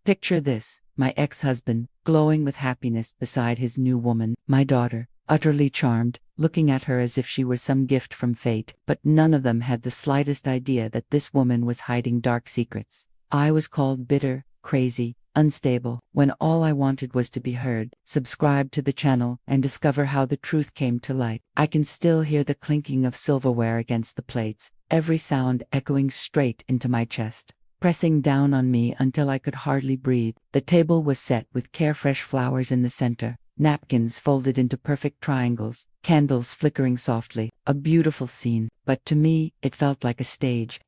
Picture this, my ex-husband, glowing with happiness beside his new woman, my daughter, utterly charmed, looking at her as if she were some gift from fate, but none of them had the slightest idea that this woman was hiding dark secrets. I was called bitter, crazy, unstable, when all I wanted was to be heard. Subscribe to the channel and discover how the truth came to light. I can still hear the clinking of silverware against the plates, every sound echoing straight into my chest, pressing down on me until I could hardly breathe. The table was set with carefresh flowers in the center, napkins folded into perfect triangles, candles flickering softly, a beautiful scene. But to me, it felt like a stage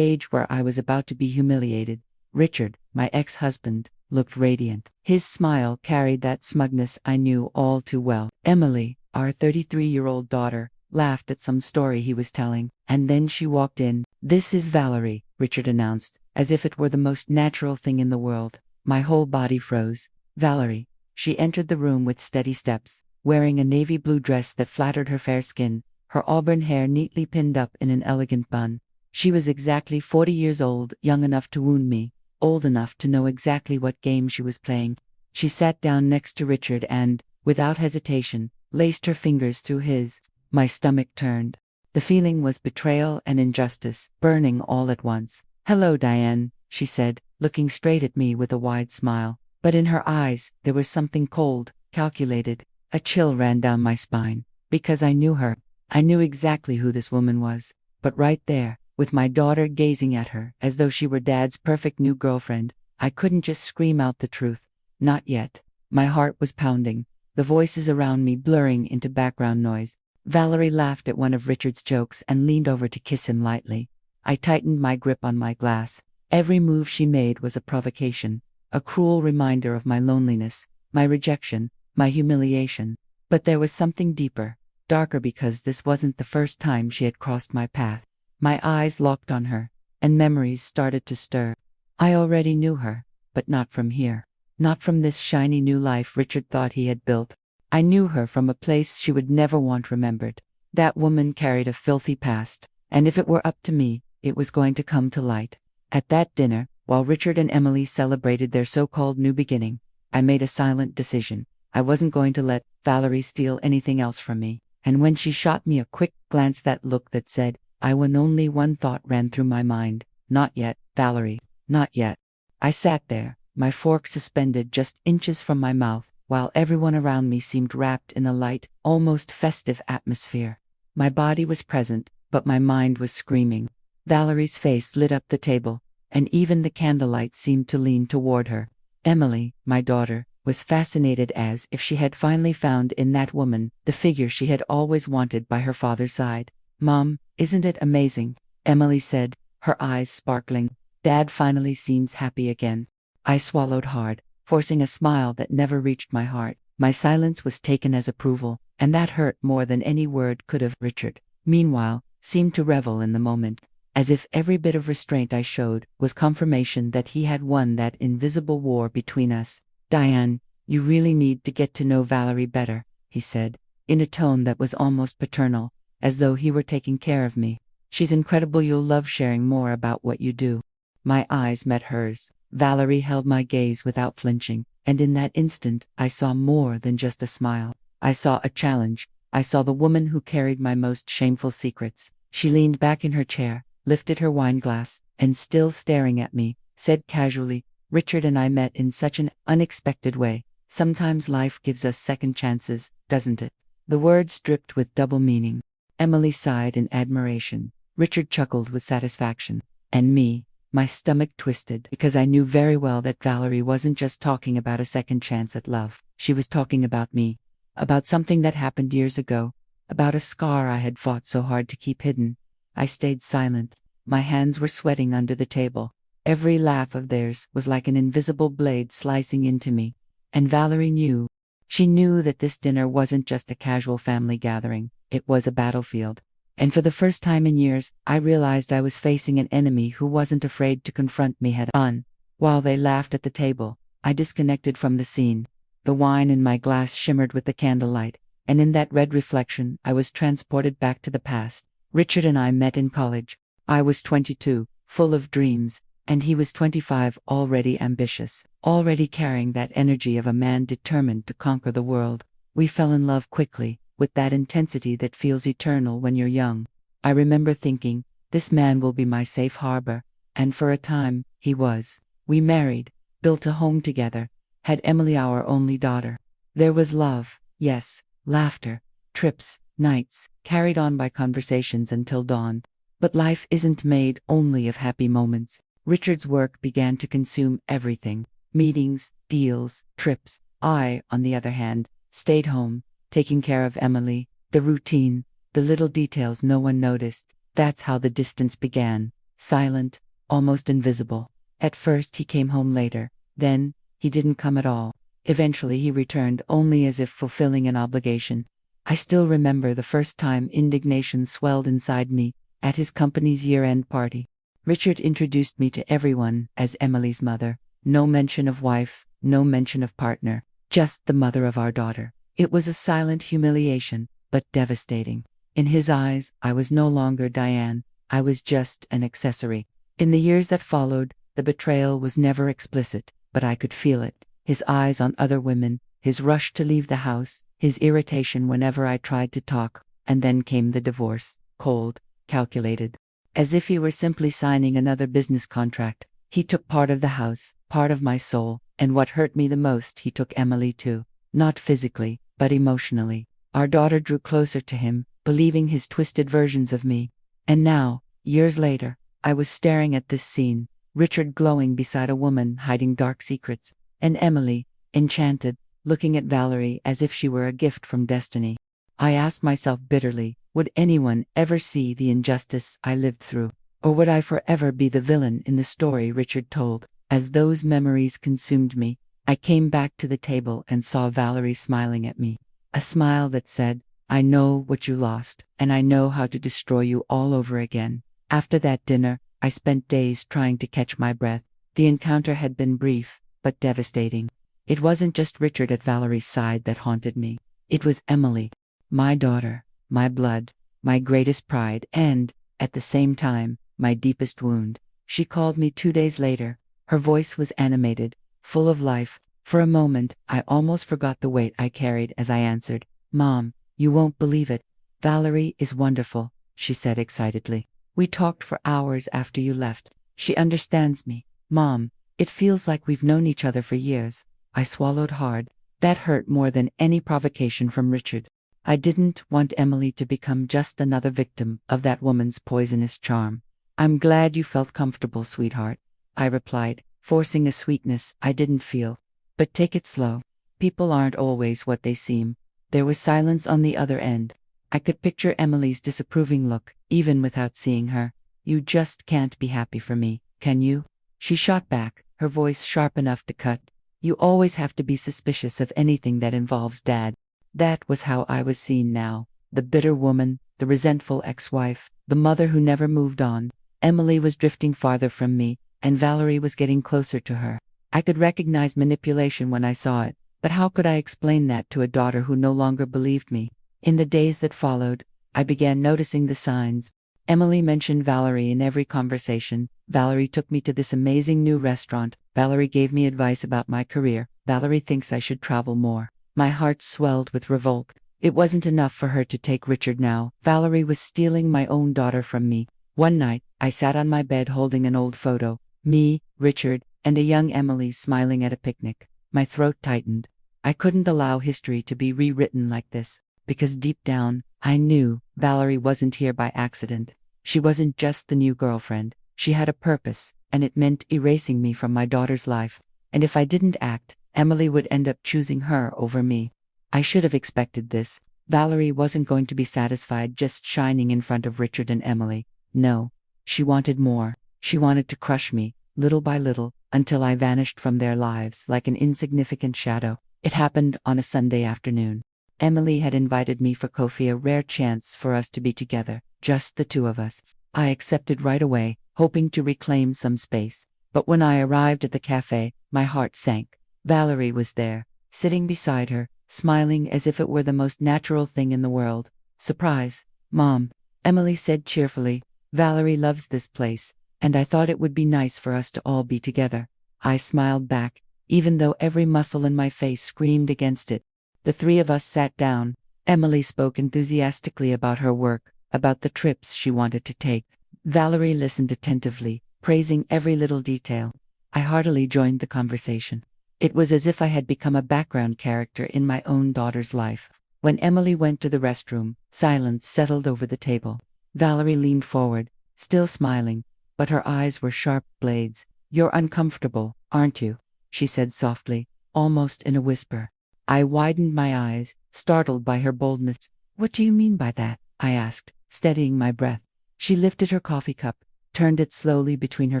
where I was about to be humiliated. Richard, my ex-husband, looked radiant. His smile carried that smugness I knew all too well. Emily, our 33-year-old daughter, laughed at some story he was telling, and then she walked in. "This is Valerie," Richard announced, as if it were the most natural thing in the world. My whole body froze. Valerie. She entered the room with steady steps, wearing a navy blue dress that flattered her fair skin, her auburn hair neatly pinned up in an elegant bun. She was exactly 40 years old, young enough to wound me, old enough to know exactly what game she was playing. She sat down next to Richard and, without hesitation, laced her fingers through his. My stomach turned. The feeling was betrayal and injustice, burning all at once. "Hello, Diane," she said, looking straight at me with a wide smile. But in her eyes, there was something cold, calculated. A chill ran down my spine, because I knew her. I knew exactly who this woman was. But right there, with my daughter gazing at her as though she were Dad's perfect new girlfriend, I couldn't just scream out the truth. Not yet. My heart was pounding, the voices around me blurring into background noise. Valerie laughed at one of Richard's jokes and leaned over to kiss him lightly. I tightened my grip on my glass. Every move she made was a provocation, a cruel reminder of my loneliness, my rejection, my humiliation. But there was something deeper, darker, because this wasn't the first time she had crossed my path. My eyes locked on her, and memories started to stir. I already knew her, but not from here. Not from this shiny new life Richard thought he had built. I knew her from a place she would never want remembered. That woman carried a filthy past, and if it were up to me, it was going to come to light. At that dinner, while Richard and Emily celebrated their so-called new beginning, I made a silent decision. I wasn't going to let Valerie steal anything else from me. And when she shot me a quick glance, that look that said, I won, only one thought ran through my mind. Not yet, Valerie. Not yet. I sat there, my fork suspended just inches from my mouth, while everyone around me seemed wrapped in a light, almost festive atmosphere. My body was present, but my mind was screaming. Valerie's face lit up the table, and even the candlelight seemed to lean toward her. Emily, my daughter, was fascinated, as if she had finally found in that woman the figure she had always wanted by her father's side. "Mom, isn't it amazing?" Emily said, her eyes sparkling. "Dad finally seems happy again." I swallowed hard, forcing a smile that never reached my heart. My silence was taken as approval, and that hurt more than any word could have. Richard, meanwhile, seemed to revel in the moment, as if every bit of restraint I showed was confirmation that he had won that invisible war between us. "Diane, you really need to get to know Valerie better," he said, in a tone that was almost paternal, as though he were taking care of me. "She's incredible. You'll love sharing more about what you do." My eyes met hers. Valerie held my gaze without flinching, and in that instant I saw more than just a smile. I saw a challenge. I saw the woman who carried my most shameful secrets. She leaned back in her chair, lifted her wine glass, and still staring at me, said casually, "Richard and I met in such an unexpected way. Sometimes life gives us second chances, doesn't it?" The words dripped with double meaning. Emily sighed in admiration. Richard chuckled with satisfaction. And me, my stomach twisted, because I knew very well that Valerie wasn't just talking about a second chance at love. She was talking about me, about something that happened years ago, about a scar I had fought so hard to keep hidden. I stayed silent. My hands were sweating under the table. Every laugh of theirs was like an invisible blade slicing into me. And Valerie knew. She knew that this dinner wasn't just a casual family gathering. It was a battlefield. And for the first time in years, I realized I was facing an enemy who wasn't afraid to confront me head on. While they laughed at the table, I disconnected from the scene. The wine in my glass shimmered with the candlelight, and in that red reflection I was transported back to the past. Richard and I met in college. I was 22, full of dreams, And he was 25, already ambitious, already carrying that energy of a man determined to conquer the world. We fell in love quickly, with that intensity that feels eternal when you're young. I remember thinking, this man will be my safe harbor, and for a time, he was. We married, built a home together, had Emily, our only daughter. There was love, yes, laughter, trips, nights, carried on by conversations until dawn. But life isn't made only of happy moments. Richard's work began to consume everything. Meetings, deals, trips. I, on the other hand, stayed home, taking care of Emily, the routine, the little details no one noticed. That's how the distance began. Silent, almost invisible. At first he came home later. Then, he didn't come at all. Eventually he returned only as if fulfilling an obligation. I still remember the first time indignation swelled inside me, at his company's year-end party. Richard introduced me to everyone as Emily's mother. No mention of wife, no mention of partner, just the mother of our daughter. It was a silent humiliation, but devastating. In his eyes, I was no longer Diane, I was just an accessory. In the years that followed, the betrayal was never explicit, but I could feel it. His eyes on other women, his rush to leave the house, his irritation whenever I tried to talk, and then came the divorce, cold, calculated. As if he were simply signing another business contract. He took part of the house, part of my soul, and what hurt me the most, he took Emily too. Not physically, but emotionally. Our daughter drew closer to him, believing his twisted versions of me. And now, years later, I was staring at this scene, Richard glowing beside a woman hiding dark secrets, and Emily, enchanted, looking at Valerie as if she were a gift from destiny. I asked myself bitterly, would anyone ever see the injustice I lived through? Or would I forever be the villain in the story Richard told? As those memories consumed me, I came back to the table and saw Valerie smiling at me. A smile that said, I know what you lost, and I know how to destroy you all over again. After that dinner, I spent days trying to catch my breath. The encounter had been brief, but devastating. It wasn't just Richard at Valerie's side that haunted me. It was Emily, my daughter, my blood, my greatest pride, and, at the same time, my deepest wound. She called me 2 days later. Her voice was animated, full of life. For a moment, I almost forgot the weight I carried as I answered, Mom, you won't believe it. Valerie is wonderful, she said excitedly. We talked for hours after you left. She understands me. Mom, it feels like we've known each other for years. I swallowed hard. That hurt more than any provocation from Richard. I didn't want Emily to become just another victim of that woman's poisonous charm. I'm glad you felt comfortable, sweetheart, I replied, forcing a sweetness I didn't feel. But take it slow. People aren't always what they seem. There was silence on the other end. I could picture Emily's disapproving look, even without seeing her. You just can't be happy for me, can you? She shot back, her voice sharp enough to cut. You always have to be suspicious of anything that involves Dad. That was how I was seen now. The bitter woman, the resentful ex-wife, the mother who never moved on. Emily was drifting farther from me, and Valerie was getting closer to her. I could recognize manipulation when I saw it, but how could I explain that to a daughter who no longer believed me? In the days that followed, I began noticing the signs. Emily mentioned Valerie in every conversation. Valerie took me to this amazing new restaurant. Valerie gave me advice about my career. Valerie thinks I should travel more. My heart swelled with revolt. It wasn't enough for her to take Richard now. Valerie was stealing my own daughter from me. One night, I sat on my bed holding an old photo. Me, Richard, and a young Emily smiling at a picnic. My throat tightened. I couldn't allow history to be rewritten like this, because deep down, I knew Valerie wasn't here by accident. She wasn't just the new girlfriend. She had a purpose, and it meant erasing me from my daughter's life. And if I didn't act, Emily would end up choosing her over me. I should have expected this. Valerie wasn't going to be satisfied just shining in front of Richard and Emily. No, she wanted more. She wanted to crush me, little by little, until I vanished from their lives like an insignificant shadow. It happened on a Sunday afternoon. Emily had invited me for coffee, a rare chance for us to be together, just the two of us. I accepted right away, hoping to reclaim some space. But when I arrived at the cafe, my heart sank. Valerie was there, sitting beside her, smiling as if it were the most natural thing in the world. Surprise, Mom, Emily said cheerfully. Valerie loves this place. and I thought it would be nice for us to all be together. I smiled back, even though every muscle in my face screamed against it. The three of us sat down. Emily spoke enthusiastically about her work, about the trips she wanted to take. Valerie listened attentively, praising every little detail. I heartily joined the conversation. It was as if I had become a background character in my own daughter's life. When Emily went to the restroom, silence settled over the table. Valerie leaned forward, still smiling, but her eyes were sharp blades. "You're uncomfortable, aren't you?" she said softly, almost in a whisper. I widened my eyes, startled by her boldness. "What do you mean by that?" I asked, steadying my breath. She lifted her coffee cup, turned it slowly between her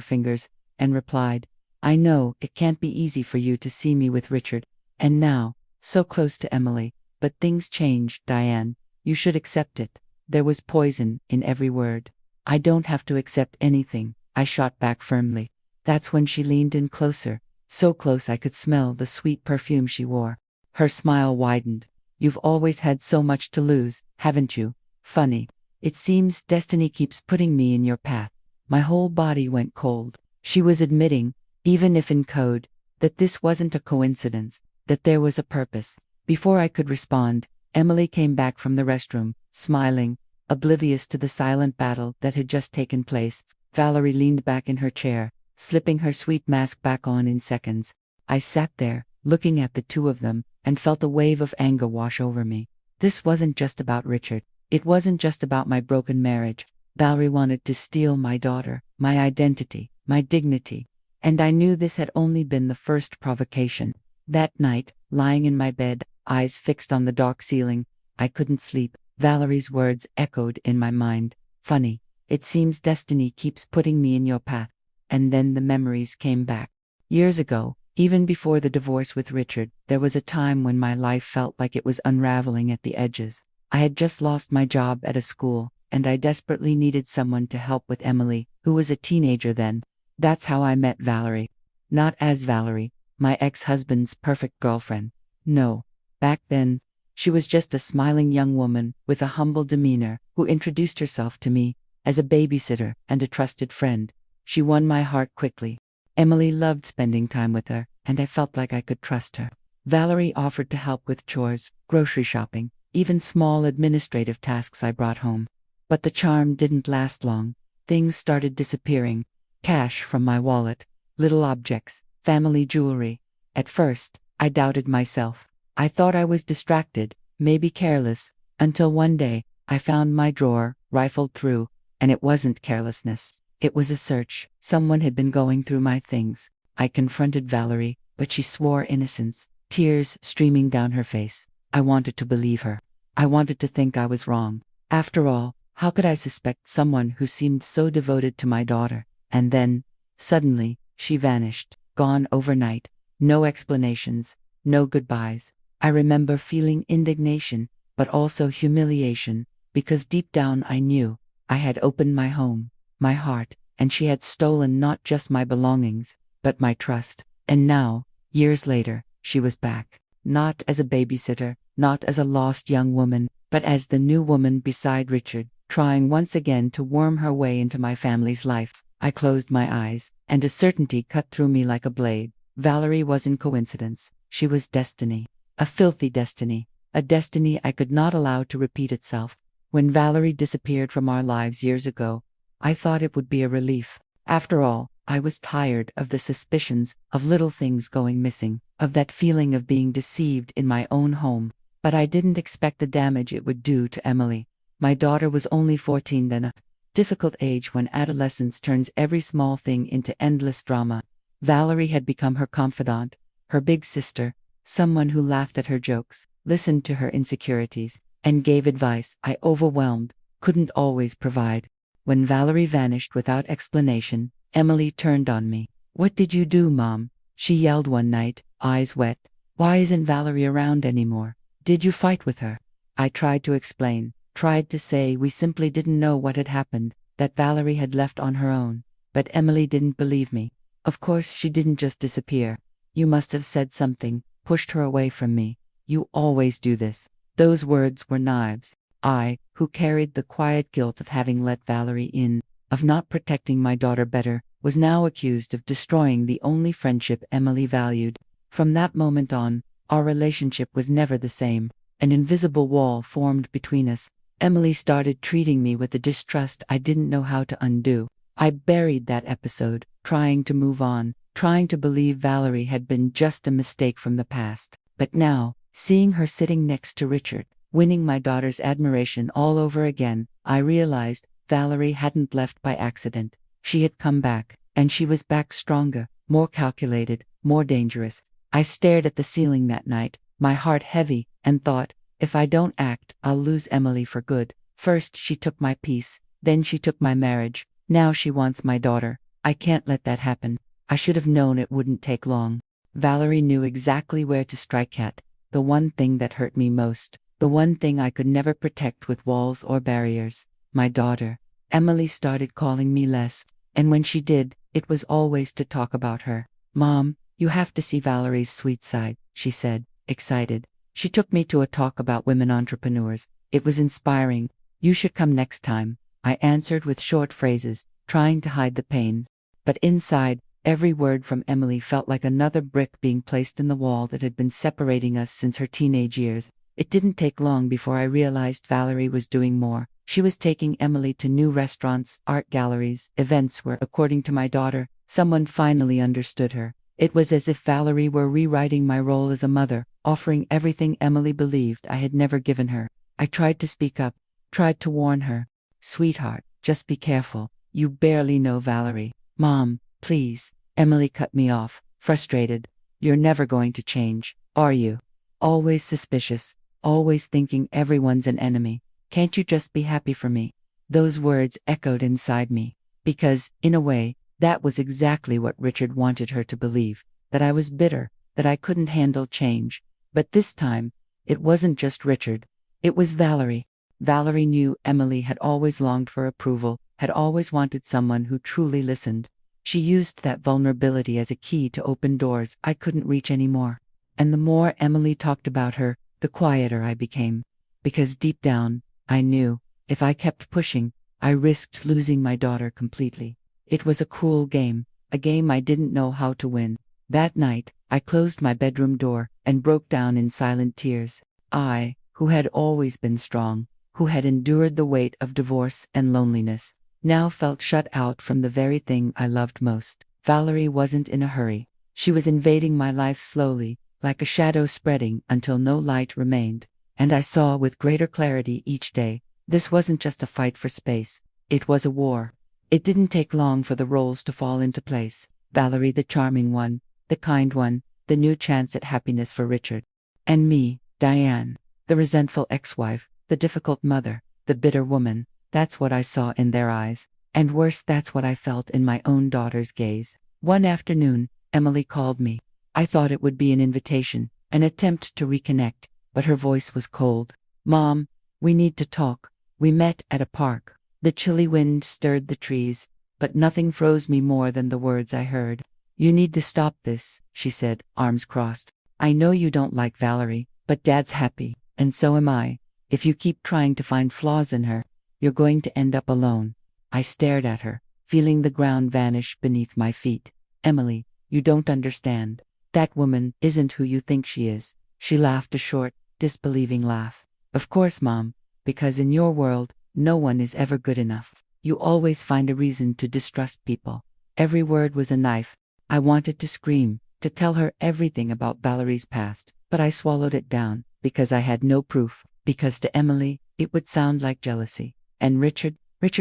fingers, and replied, "I know it can't be easy for you to see me with Richard, and now, so close to Emily, but things change, Diane. You should accept it." There was poison in every word. "I don't have to accept anything," I shot back firmly. That's when she leaned in closer, so close I could smell the sweet perfume she wore. Her smile widened. "You've always had so much to lose, haven't you? Funny. It seems destiny keeps putting me in your path." My whole body went cold. She was admitting, even if in code, that this wasn't a coincidence, that there was a purpose. Before I could respond, Emily came back from the restroom, smiling, oblivious to the silent battle that had just taken place. Valerie leaned back in her chair, slipping her sweet mask back on in seconds. I sat there, looking at the two of them, and felt a wave of anger wash over me. This wasn't just about Richard. It wasn't just about my broken marriage. Valerie wanted to steal my daughter, my identity, my dignity. And I knew this had only been the first provocation. That night, lying in my bed, eyes fixed on the dark ceiling, I couldn't sleep. Valerie's words echoed in my mind. "Funny. It seems destiny keeps putting me in your path." And then the memories came back. Years ago, even before the divorce with Richard, there was a time when my life felt like it was unraveling at the edges. I had just lost my job at a school, and I desperately needed someone to help with Emily, who was a teenager then. That's how I met Valerie. Not as Valerie, my ex-husband's perfect girlfriend. No. Back then, she was just a smiling young woman with a humble demeanor who introduced herself to me as a babysitter and a trusted friend. She won my heart quickly. Emily loved spending time with her, and I felt like I could trust her. Valerie offered to help with chores, grocery shopping, even small administrative tasks I brought home. But the charm didn't last long. Things started disappearing. Cash from my wallet, little objects, family jewelry. At first, I doubted myself. I thought I was distracted, maybe careless, until one day, I found my drawer, rifled through, and it wasn't carelessness. It was a search. Someone had been going through my things. I confronted Valerie, but she swore innocence, tears streaming down her face. I wanted to believe her. I wanted to think I was wrong. After all, how could I suspect someone who seemed so devoted to my daughter? And then, suddenly, she vanished, gone overnight. No explanations, no goodbyes. I remember feeling indignation, but also humiliation, because deep down I knew I had opened my home, my heart, and she had stolen not just my belongings, but my trust. And now, years later, she was back. Not as a babysitter, not as a lost young woman, but as the new woman beside Richard, trying once again to worm her way into my family's life. I closed my eyes, and a certainty cut through me like a blade. Valerie wasn't coincidence. She was destiny. A filthy destiny. A destiny I could not allow to repeat itself. When Valerie disappeared from our lives years ago, I thought it would be a relief. After all, I was tired of the suspicions, of little things going missing, of that feeling of being deceived in my own home. But I didn't expect the damage it would do to Emily. My daughter was only 14 then, a difficult age when adolescence turns every small thing into endless drama. Valerie had become her confidant, her big sister, someone who laughed at her jokes, listened to her insecurities, and gave advice I, overwhelmed, couldn't always provide. When Valerie vanished without explanation, Emily turned on me. "What did you do, Mom?" she yelled one night, eyes wet. "Why isn't Valerie around anymore? Did you fight with her?" I tried to explain, tried to say we simply didn't know what had happened, that Valerie had left on her own. But Emily didn't believe me. "Of course she didn't just disappear. You must have said something, pushed her away from me. You always do this." Those words were knives. I, who carried the quiet guilt of having let Valerie in, of not protecting my daughter better, was now accused of destroying the only friendship Emily valued. From that moment on, our relationship was never the same. An invisible wall formed between us. Emily started treating me with a distrust I didn't know how to undo. I buried that episode, trying to move on, trying to believe Valerie had been just a mistake from the past. But now, seeing her sitting next to Richard, winning my daughter's admiration all over again, I realized Valerie hadn't left by accident. She had come back, and she was back stronger, more calculated, more dangerous. I stared at the ceiling that night, my heart heavy, and thought, if I don't act, I'll lose Emily for good. First she took my peace, then she took my marriage, now she wants my daughter. I can't let that happen. I should have known it wouldn't take long. Valerie knew exactly where to strike at, the one thing that hurt me most, the one thing I could never protect with walls or barriers. My daughter. Emily started calling me less, and when she did, it was always to talk about her. Mom, you have to see Valerie's sweet side, she said, excited. She took me to a talk about women entrepreneurs. It was inspiring. You should come next time, I answered with short phrases, trying to hide the pain. But inside, every word from Emily felt like another brick being placed in the wall that had been separating us since her teenage years. It didn't take long before I realized Valerie was doing more. She was taking Emily to new restaurants, art galleries, events where, according to my daughter, someone finally understood her. It was as if Valerie were rewriting my role as a mother, offering everything Emily believed I had never given her. I tried to speak up, tried to warn her. Sweetheart, just be careful. You barely know Valerie. Mom, please. Emily cut me off, frustrated. You're never going to change, are you? Always suspicious, always thinking everyone's an enemy. Can't you just be happy for me? Those words echoed inside me. Because, in a way, that was exactly what Richard wanted her to believe, that I was bitter, that I couldn't handle change. But this time, it wasn't just Richard. It was Valerie. Valerie knew Emily had always longed for approval, had always wanted someone who truly listened. She used that vulnerability as a key to open doors I couldn't reach anymore. And the more Emily talked about her, the quieter I became. Because deep down, I knew, if I kept pushing, I risked losing my daughter completely. It was a cruel game, a game I didn't know how to win. That night, I closed my bedroom door and broke down in silent tears. I, who had always been strong, who had endured the weight of divorce and loneliness, now felt shut out from the very thing I loved most. Valerie wasn't in a hurry. She was invading my life slowly, like a shadow spreading until no light remained. And I saw with greater clarity each day, this wasn't just a fight for space, it was a war. It didn't take long for the roles to fall into place. Valerie the charming one, the kind one, the new chance at happiness for Richard. And me, Diane, the resentful ex-wife, the difficult mother, the bitter woman. That's what I saw in their eyes. And worse, that's what I felt in my own daughter's gaze. One afternoon, Emily called me. I thought it would be an invitation, an attempt to reconnect. But her voice was cold. Mom, we need to talk. We met at a park. The chilly wind stirred the trees, but nothing froze me more than the words I heard. You need to stop this, she said, arms crossed. I know you don't like Valerie, but Dad's happy, and so am I. If you keep trying to find flaws in her, you're going to end up alone. I stared at her, feeling the ground vanish beneath my feet. Emily, you don't understand. That woman isn't who you think she is. She laughed a short, disbelieving laugh. Of course, Mom, because in your world, no one is ever good enough. You always find a reason to distrust people. Every word was a knife. I wanted to scream, to tell her everything about Valerie's past, but I swallowed it down, because I had no proof, because to Emily, it would sound like jealousy. And Richard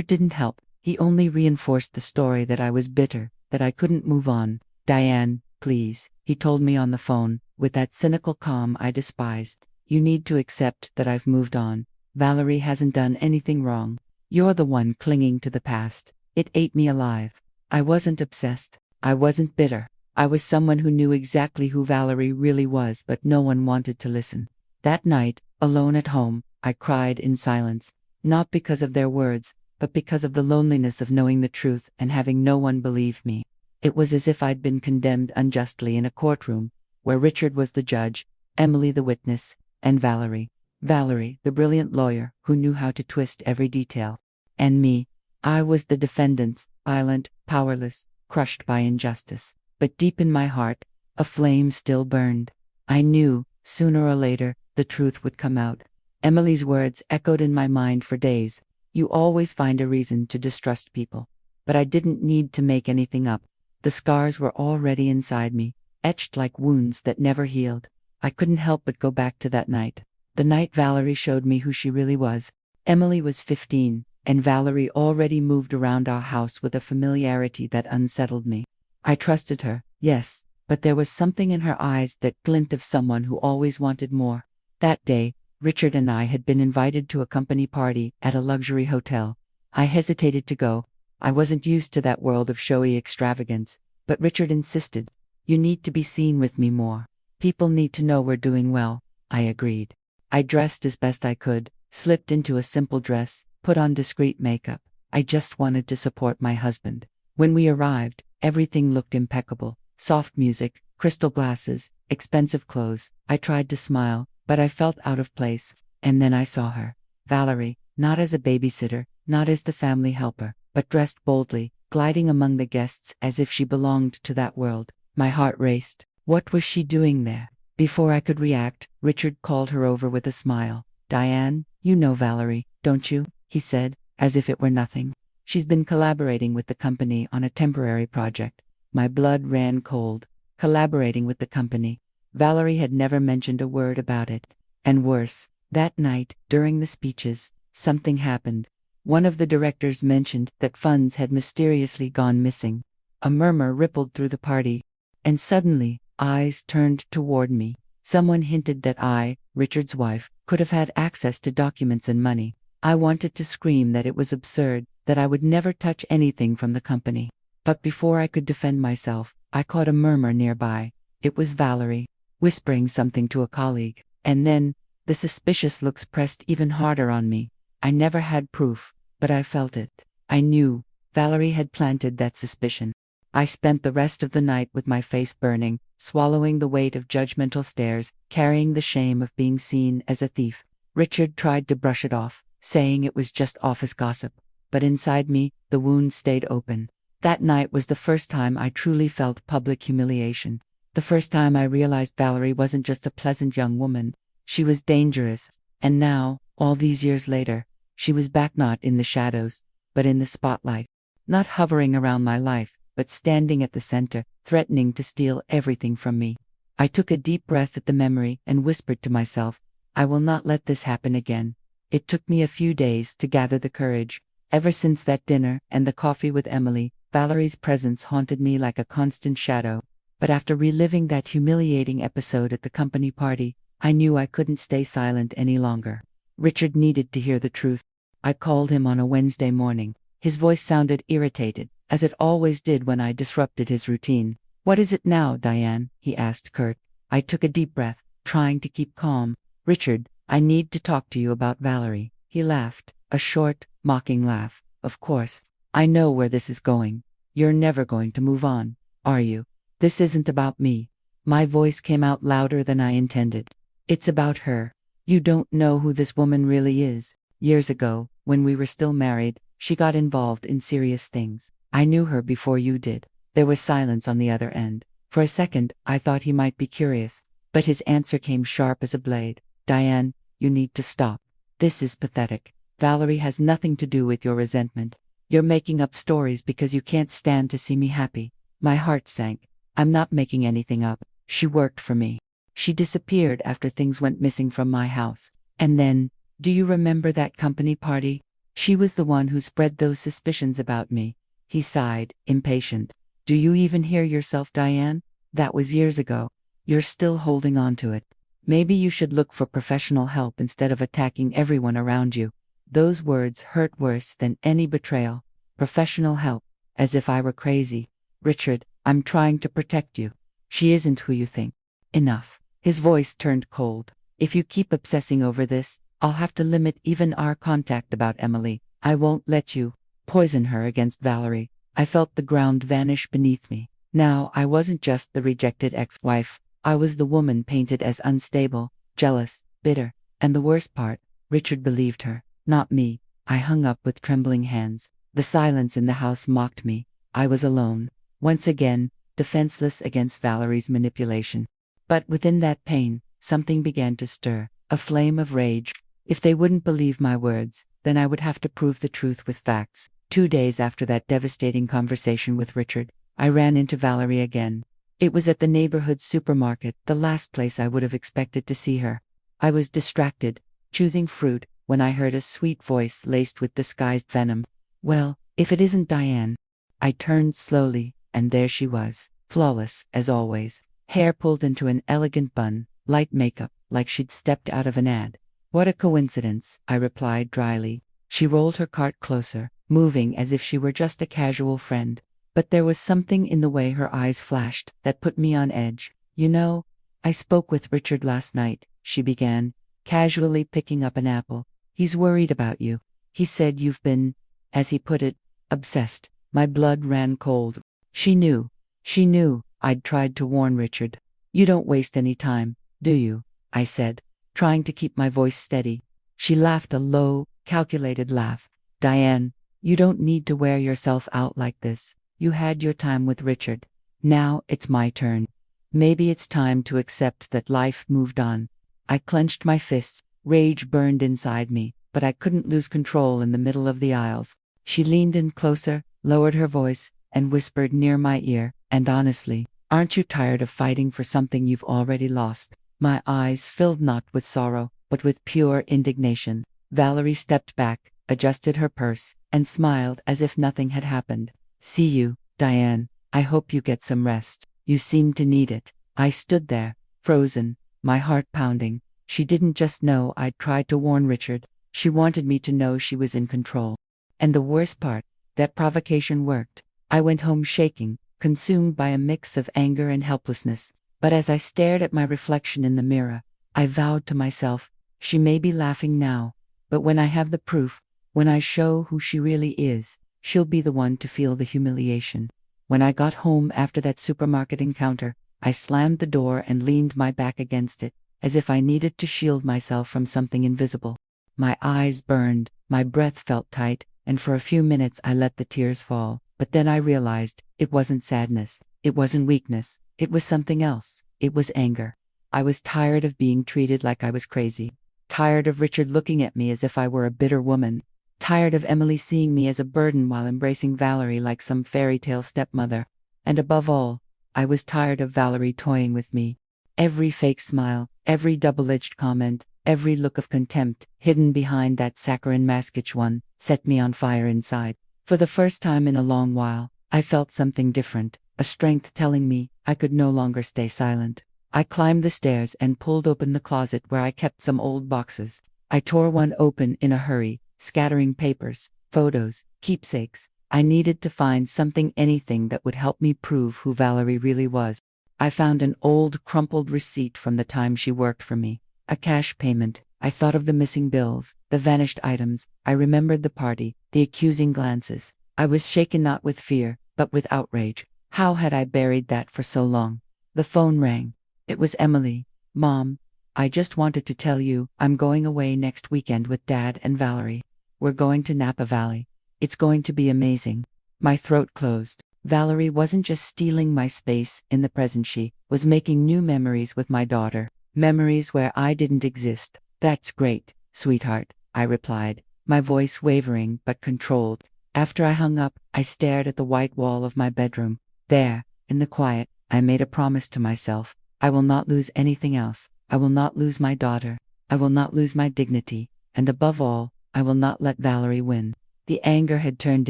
didn't help. He only reinforced the story that I was bitter, that I couldn't move on. Diane, please, he told me on the phone, with that cynical calm I despised. You need to accept that I've moved on. Valerie hasn't done anything wrong. You're the one clinging to the past. It ate me alive. I wasn't obsessed. I wasn't bitter. I was someone who knew exactly who Valerie really was, but no one wanted to listen. That night, alone at home, I cried in silence, not because of their words, but because of the loneliness of knowing the truth and having no one believe me. It was as if I'd been condemned unjustly in a courtroom, where Richard was the judge, Emily the witness, and Valerie, the brilliant lawyer who knew how to twist every detail. And me, I was the defendant, silent, powerless, crushed by injustice. But deep in my heart, a flame still burned. I knew, sooner or later, the truth would come out. Emily's words echoed in my mind for days. You always find a reason to distrust people. But I didn't need to make anything up. The scars were already inside me, etched like wounds that never healed. I couldn't help but go back to that night. The night Valerie showed me who she really was. Emily was 15, and Valerie already moved around our house with a familiarity that unsettled me. I trusted her, yes, but there was something in her eyes, that glint of someone who always wanted more. That day, Richard and I had been invited to a company party at a luxury hotel. I hesitated to go. I wasn't used to that world of showy extravagance, but Richard insisted. You need to be seen with me more. People need to know we're doing well. I agreed. I dressed as best I could, slipped into a simple dress, put on discreet makeup. I just wanted to support my husband. When we arrived, everything looked impeccable. Soft music, crystal glasses, expensive clothes. I tried to smile, but I felt out of place. And then I saw her. Valerie, not as a babysitter, not as the family helper, but dressed boldly, gliding among the guests as if she belonged to that world. My heart raced. What was she doing there? Before I could react, Richard called her over with a smile. Diane, you know Valerie, don't you? He said, as if it were nothing. She's been collaborating with the company on a temporary project. My blood ran cold. Collaborating with the company. Valerie had never mentioned a word about it. And worse, that night, during the speeches, something happened. One of the directors mentioned that funds had mysteriously gone missing. A murmur rippled through the party. And suddenly, eyes turned toward me. Someone hinted that I, Richard's wife, could have had access to documents and money. I wanted to scream that it was absurd, that I would never touch anything from the company. But before I could defend myself, I caught a murmur nearby. It was Valerie, whispering something to a colleague. And then, the suspicious looks pressed even harder on me. I never had proof, but I felt it. I knew. Valerie had planted that suspicion. I spent the rest of the night with my face burning, swallowing the weight of judgmental stares, carrying the shame of being seen as a thief. Richard tried to brush it off, saying it was just office gossip. But inside me, the wound stayed open. That night was the first time I truly felt public humiliation. The first time I realized Valerie wasn't just a pleasant young woman. She was dangerous. And now, all these years later, she was back, not in the shadows, but in the spotlight. Not hovering around my life, but standing at the center, threatening to steal everything from me. I took a deep breath at the memory and whispered to myself, I will not let this happen again. It took me a few days to gather the courage. Ever since that dinner and the coffee with Emily, Valerie's presence haunted me like a constant shadow. But after reliving that humiliating episode at the company party, I knew I couldn't stay silent any longer. Richard needed to hear the truth. I called him on a Wednesday morning. His voice sounded irritated, as it always did when I disrupted his routine. What is it now, Diane? He asked curt. I took a deep breath, trying to keep calm. Richard, I need to talk to you about Valerie. He laughed, a short, mocking laugh. Of course. I know where this is going. You're never going to move on, are you? This isn't about me. My voice came out louder than I intended. It's about her. You don't know who this woman really is. Years ago, when we were still married, she got involved in serious things. I knew her before you did. There was silence on the other end. For a second, I thought he might be curious. But his answer came sharp as a blade. Diane, you need to stop. This is pathetic. Valerie has nothing to do with your resentment. You're making up stories because you can't stand to see me happy. My heart sank. I'm not making anything up. She worked for me. She disappeared after things went missing from my house. And then, do you remember that company party? She was the one who spread those suspicions about me. He sighed, impatient. Do you even hear yourself, Diane? That was years ago. You're still holding on to it. Maybe you should look for professional help instead of attacking everyone around you. Those words hurt worse than any betrayal. Professional help. As if I were crazy. Richard, I'm trying to protect you. She isn't who you think. Enough. His voice turned cold. If you keep obsessing over this, I'll have to limit even our contact about Emily. I won't let you poison her against Valerie. I felt the ground vanish beneath me. Now I wasn't just the rejected ex-wife. I was the woman painted as unstable, jealous, bitter. And the worst part, Richard believed her, not me. I hung up with trembling hands. The silence in the house mocked me. I was alone, once again, defenseless against Valerie's manipulation. But within that pain, something began to stir, a flame of rage. If they wouldn't believe my words, then I would have to prove the truth with facts. 2 days after that devastating conversation with Richard, I ran into Valerie again. It was at the neighborhood supermarket, the last place I would have expected to see her. I was distracted, choosing fruit, when I heard a sweet voice laced with disguised venom. "Well, if it isn't Diane." I turned slowly, and there she was, flawless, as always. Hair pulled into an elegant bun, light makeup, like she'd stepped out of an ad. "What a coincidence," I replied dryly. She rolled her cart closer, moving as if she were just a casual friend. But there was something in the way her eyes flashed that put me on edge. "You know, I spoke with Richard last night," she began, casually picking up an apple. "He's worried about you. He said you've been, as he put it, obsessed." My blood ran cold. She knew. She knew I'd tried to warn Richard. "You don't waste any time, do you?" I said, trying to keep my voice steady. She laughed a low, calculated laugh. "Diane, you don't need to wear yourself out like this. You had your time with Richard. Now it's my turn. Maybe it's time to accept that life moved on." I clenched my fists. Rage burned inside me, but I couldn't lose control in the middle of the aisles. She leaned in closer, lowered her voice, and whispered near my ear, "And honestly, aren't you tired of fighting for something you've already lost?" My eyes filled not with sorrow, but with pure indignation. Valerie stepped back, adjusted her purse, and smiled as if nothing had happened. "See you, Diane. I hope you get some rest. You seem to need it." I stood there, frozen, my heart pounding. She didn't just know I'd tried to warn Richard, she wanted me to know she was in control. And the worst part, that provocation worked. I went home shaking, consumed by a mix of anger and helplessness. But as I stared at my reflection in the mirror, I vowed to myself, she may be laughing now, but when I have the proof, when I show who she really is, she'll be the one to feel the humiliation. When I got home after that supermarket encounter, I slammed the door and leaned my back against it, as if I needed to shield myself from something invisible. My eyes burned, my breath felt tight, and for a few minutes I let the tears fall. But then I realized, it wasn't sadness, it wasn't weakness, it was something else. It was anger. I was tired of being treated like I was crazy. Tired of Richard looking at me as if I were a bitter woman. Tired of Emily seeing me as a burden while embracing Valerie like some fairy tale stepmother. And above all, I was tired of Valerie toying with me. Every fake smile, every double-edged comment, every look of contempt, hidden behind that saccharine maskich one, set me on fire inside. For the first time in a long while, I felt something different, a strength telling me I could no longer stay silent. I climbed the stairs and pulled open the closet where I kept some old boxes. I tore one open in a hurry, scattering papers, photos, keepsakes. I needed to find something, anything that would help me prove who Valerie really was. I found an old, crumpled receipt from the time she worked for me. A cash payment. I thought of the missing bills, the vanished items. I remembered the party, the accusing glances. I was shaken not with fear, but with outrage. How had I buried that for so long? The phone rang. It was Emily. "Mom, I just wanted to tell you, I'm going away next weekend with Dad and Valerie. We're going to Napa Valley. It's going to be amazing." My throat closed. Valerie wasn't just stealing my space in the present, she was making new memories with my daughter. Memories where I didn't exist. "That's great, sweetheart," I replied, my voice wavering but controlled. After I hung up, I stared at the white wall of my bedroom. There, in the quiet, I made a promise to myself. I will not lose anything else. I will not lose my daughter. I will not lose my dignity. And above all, I will not let Valerie win. The anger had turned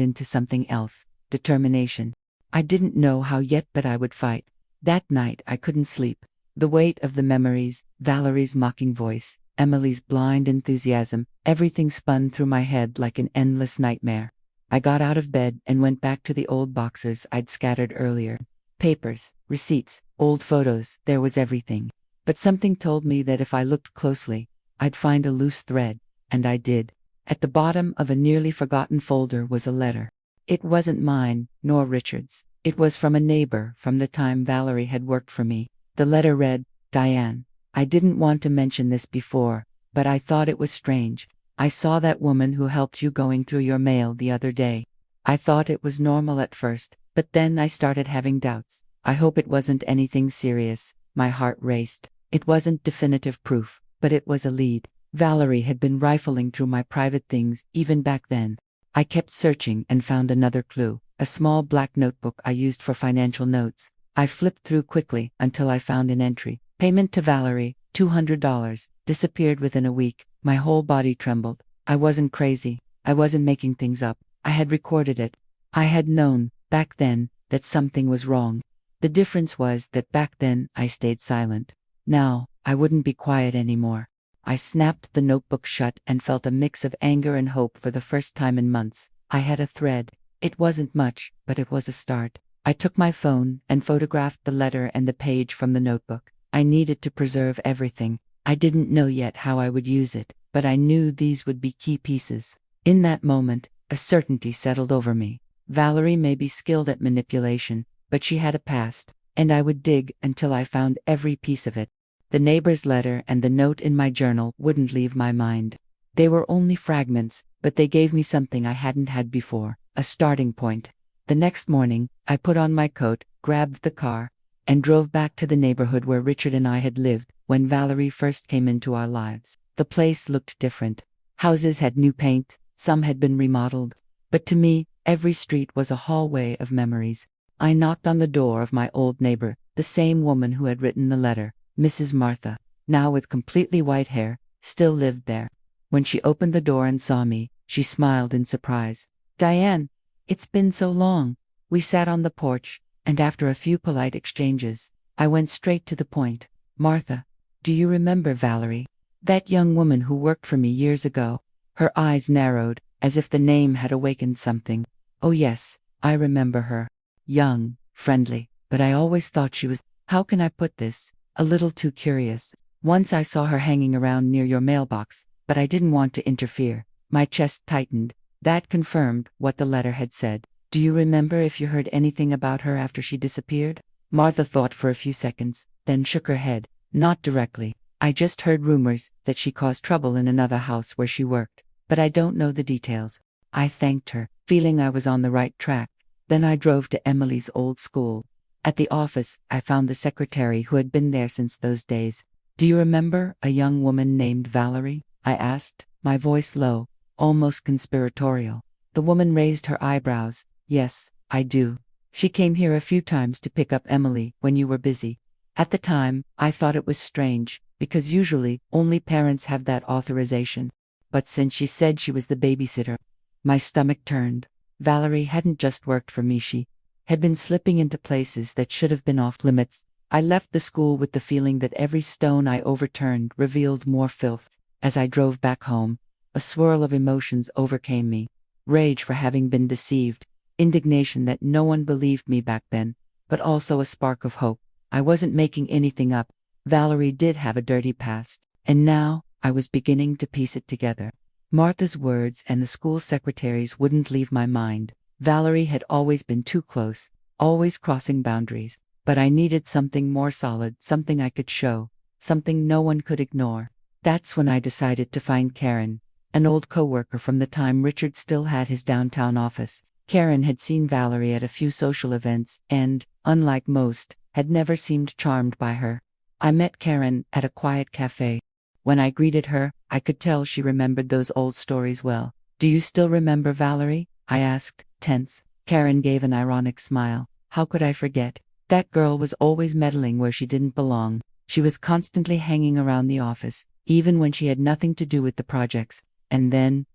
into something else. Determination. I didn't know how yet, but I would fight. That night I couldn't sleep. The weight of the memories, Valerie's mocking voice, Emily's blind enthusiasm, everything spun through my head like an endless nightmare. I got out of bed and went back to the old boxes I'd scattered earlier. Papers, receipts, old photos, there was everything. But something told me that if I looked closely, I'd find a loose thread, and I did. At the bottom of a nearly forgotten folder was a letter. It wasn't mine, nor Richard's. It was from a neighbor from the time Valerie had worked for me. The letter read, "Diane, I didn't want to mention this before, but I thought it was strange. I saw that woman who helped you going through your mail the other day. I thought it was normal at first, but then I started having doubts. I hope it wasn't anything serious. My heart raced. It wasn't definitive proof, but it was a lead. Valerie had been rifling through my private things even back then. I kept searching and found another clue, a small black notebook I used for financial notes. I flipped through quickly until I found an entry. Payment to Valerie, $200, disappeared within a week. My whole body trembled. I wasn't crazy. I wasn't making things up. I had recorded it. I had known, back then, that something was wrong. The difference was that back then I stayed silent. Now, I wouldn't be quiet anymore. I snapped the notebook shut and felt a mix of anger and hope for the first time in months. I had a thread. It wasn't much, but it was a start. I took my phone and photographed the letter and the page from the notebook. I needed to preserve everything. I didn't know yet how I would use it, but I knew these would be key pieces. In that moment, a certainty settled over me. Valerie may be skilled at manipulation, but she had a past, and I would dig until I found every piece of it. The neighbor's letter and the note in my journal wouldn't leave my mind. They were only fragments, but they gave me something I hadn't had before, a starting point. The next morning, I put on my coat, grabbed the car, and drove back to the neighborhood where Richard and I had lived when Valerie first came into our lives. The place looked different. Houses had new paint, some had been remodeled. But to me, every street was a hallway of memories. I knocked on the door of my old neighbor, the same woman who had written the letter. Mrs. Martha, now with completely white hair, still lived there. When she opened the door and saw me, she smiled in surprise. "Diane, it's been so long." We sat on the porch, and after a few polite exchanges, I went straight to the point. "Martha, do you remember Valerie? That young woman who worked for me years ago?" Her eyes narrowed, as if the name had awakened something. "Oh yes, I remember her. Young, friendly, but I always thought she was, how can I put this? A little too curious. Once I saw her hanging around near your mailbox, but I didn't want to interfere." My chest tightened. That confirmed what the letter had said. "Do you remember if you heard anything about her after she disappeared?" Martha thought for a few seconds, then shook her head. "Not directly. I just heard rumors that she caused trouble in another house where she worked, but I don't know the details." I thanked her, feeling I was on the right track. Then I drove to Emily's old school. At the office, I found the secretary who had been there since those days. "Do you remember a young woman named Valerie?" I asked, my voice low, almost conspiratorial. The woman raised her eyebrows. "Yes, I do. She came here a few times to pick up Emily when you were busy." At the time, I thought it was strange, because usually only parents have that authorization. But since she said she was the babysitter, my stomach turned. Valerie hadn't just worked for me, she had been slipping into places that should have been off limits. I left the school with the feeling that every stone I overturned revealed more filth. As I drove back home, a swirl of emotions overcame me. Rage for having been deceived, indignation that no one believed me back then, but also a spark of hope. I wasn't making anything up. Valerie did have a dirty past, and now I was beginning to piece it together. Martha's words and the school secretary's wouldn't leave my mind. Valerie had always been too close, always crossing boundaries, but I needed something more solid, something I could show, something no one could ignore. That's when I decided to find Karen, an old coworker from the time Richard still had his downtown office. Karen had seen Valerie at a few social events and, unlike most, had never seemed charmed by her. I met Karen at a quiet cafe. When I greeted her, I could tell she remembered those old stories well. "Do you still remember Valerie?" I asked, tense. Karen gave an ironic smile. "How could I forget? That girl was always meddling where she didn't belong. She was constantly hanging around the office, even when she had nothing to do with the projects. And then,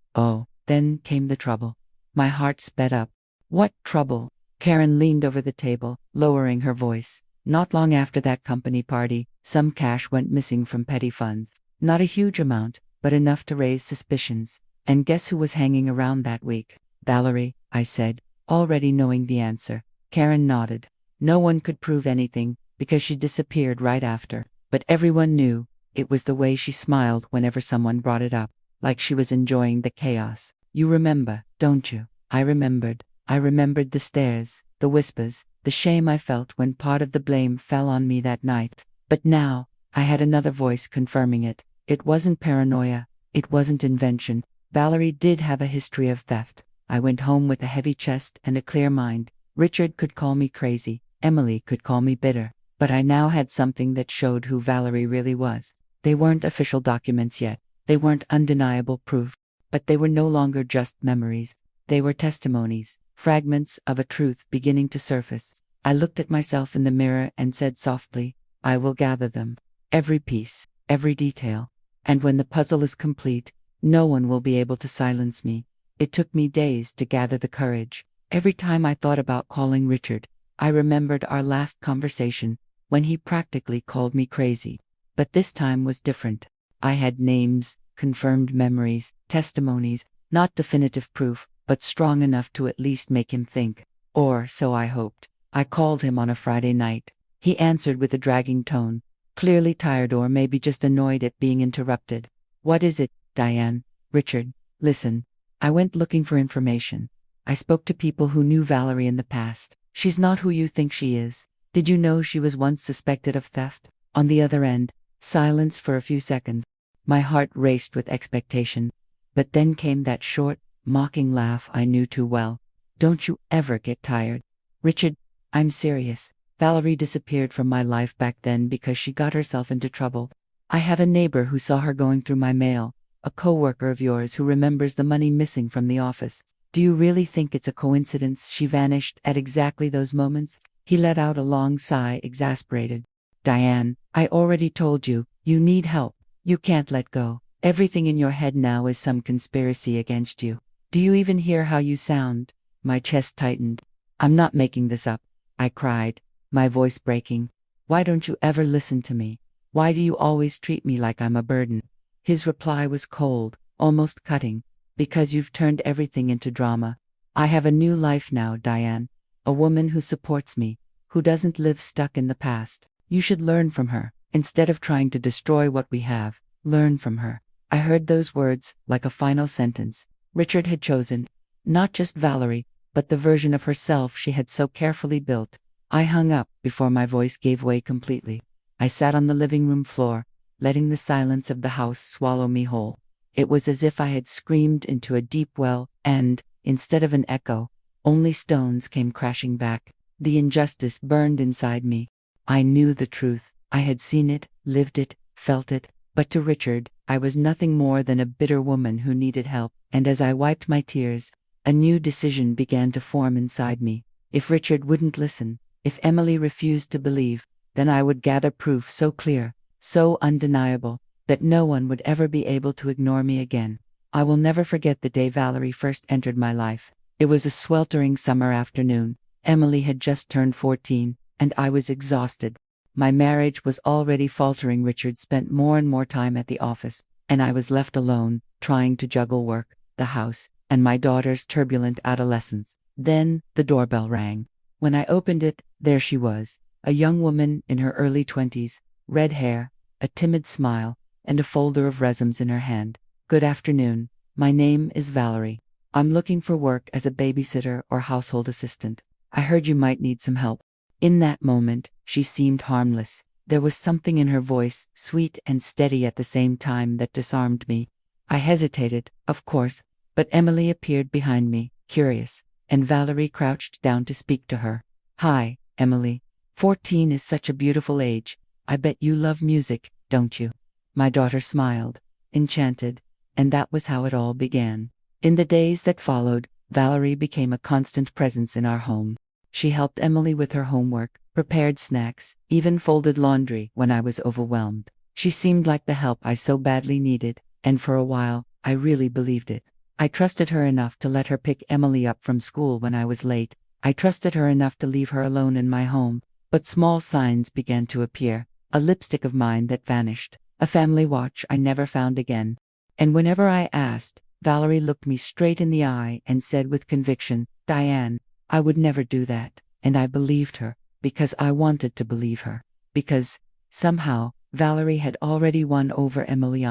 then came the trouble." My heart sped up. "What trouble?" Karen leaned over the table, lowering her voice. "Not long after that company party, some cash went missing from petty funds. Not a huge amount, but enough to raise suspicions. And guess who was hanging around that week?" "Valerie," I said, already knowing the answer. Karen nodded. "No one could prove anything, because she disappeared right after. But everyone knew. It was the way she smiled whenever someone brought it up, like she was enjoying the chaos. You remember, don't you?" I remembered. I remembered the stares, the whispers, the shame I felt when part of the blame fell on me that night. But now, I had another voice confirming it. It wasn't paranoia. It wasn't invention. Valerie did have a history of theft. I went home with a heavy chest and a clear mind. Richard could call me crazy, Emily could call me bitter, but I now had something that showed who Valerie really was. They weren't official documents yet, they weren't undeniable proof, but they were no longer just memories. They were testimonies, fragments of a truth beginning to surface. I looked at myself in the mirror and said softly, I will gather them. Every piece, every detail. And when the puzzle is complete, no one will be able to silence me. It took me days to gather the courage. Every time I thought about calling Richard, I remembered our last conversation, when he practically called me crazy. But this time was different. I had names, confirmed memories, testimonies, not definitive proof, but strong enough to at least make him think. Or so I hoped. I called him on a Friday night. He answered with a dragging tone, clearly tired or maybe just annoyed at being interrupted. What is it, Diane? Richard, listen. I went looking for information. I spoke to people who knew Valerie in the past. She's not who you think she is. Did you know she was once suspected of theft? On the other end, silence for a few seconds. My heart raced with expectation. But then came that short, mocking laugh I knew too well. Don't you ever get tired? Richard, I'm serious. Valerie disappeared from my life back then because she got herself into trouble. I have a neighbor who saw her going through my mail, a coworker of yours who remembers the money missing from the office. Do you really think it's a coincidence she vanished at exactly those moments? He let out a long sigh, exasperated. Diane, I already told you, you need help. You can't let go. Everything in your head now is some conspiracy against you. Do you even hear how you sound? My chest tightened. I'm not making this up, I cried, my voice breaking. Why don't you ever listen to me? Why do you always treat me like I'm a burden? His reply was cold, almost cutting. Because you've turned everything into drama. I have a new life now, Diane. A woman who supports me, who doesn't live stuck in the past. You should learn from her. Instead of trying to destroy what we have, learn from her. I heard those words like a final sentence. Richard had chosen, not just Valerie, but the version of herself she had so carefully built. I hung up before my voice gave way completely. I sat on the living room floor, letting the silence of the house swallow me whole. It was as if I had screamed into a deep well, and, instead of an echo, only stones came crashing back. The injustice burned inside me. I knew the truth. I had seen it, lived it, felt it. But to Richard, I was nothing more than a bitter woman who needed help. And as I wiped my tears, a new decision began to form inside me. If Richard wouldn't listen, if Emily refused to believe, then I would gather proof so clear, so undeniable, that no one would ever be able to ignore me again. I will never forget the day Valerie first entered my life. It was a sweltering summer afternoon. Emily had just turned 14, and I was exhausted. My marriage was already faltering. Richard spent more and more time at the office, and I was left alone, trying to juggle work, the house, and my daughter's turbulent adolescence. Then, the doorbell rang. When I opened it, there she was, a young woman in her early 20s, red hair, a timid smile, and a folder of resumes in her hand. Good afternoon. My name is Valerie. I'm looking for work as a babysitter or household assistant. I heard you might need some help. In that moment, she seemed harmless. There was something in her voice, sweet and steady at the same time, that disarmed me. I hesitated, of course, but Emily appeared behind me, curious, and Valerie crouched down to speak to her. Hi, Emily. 14 is such a beautiful age. I bet you love music, don't you? My daughter smiled, enchanted, and that was how it all began. In the days that followed, Valerie became a constant presence in our home. She helped Emily with her homework, prepared snacks, even folded laundry when I was overwhelmed. She seemed like the help I so badly needed, and for a while, I really believed it. I trusted her enough to let her pick Emily up from school when I was late. I trusted her enough to leave her alone in my home. But small signs began to appear. A lipstick of mine that vanished. A family watch I never found again. And whenever I asked, Valerie looked me straight in the eye and said with conviction, Diane, I would never do that. And I believed her, because I wanted to believe her. Because, somehow, Valerie had already won over Emily.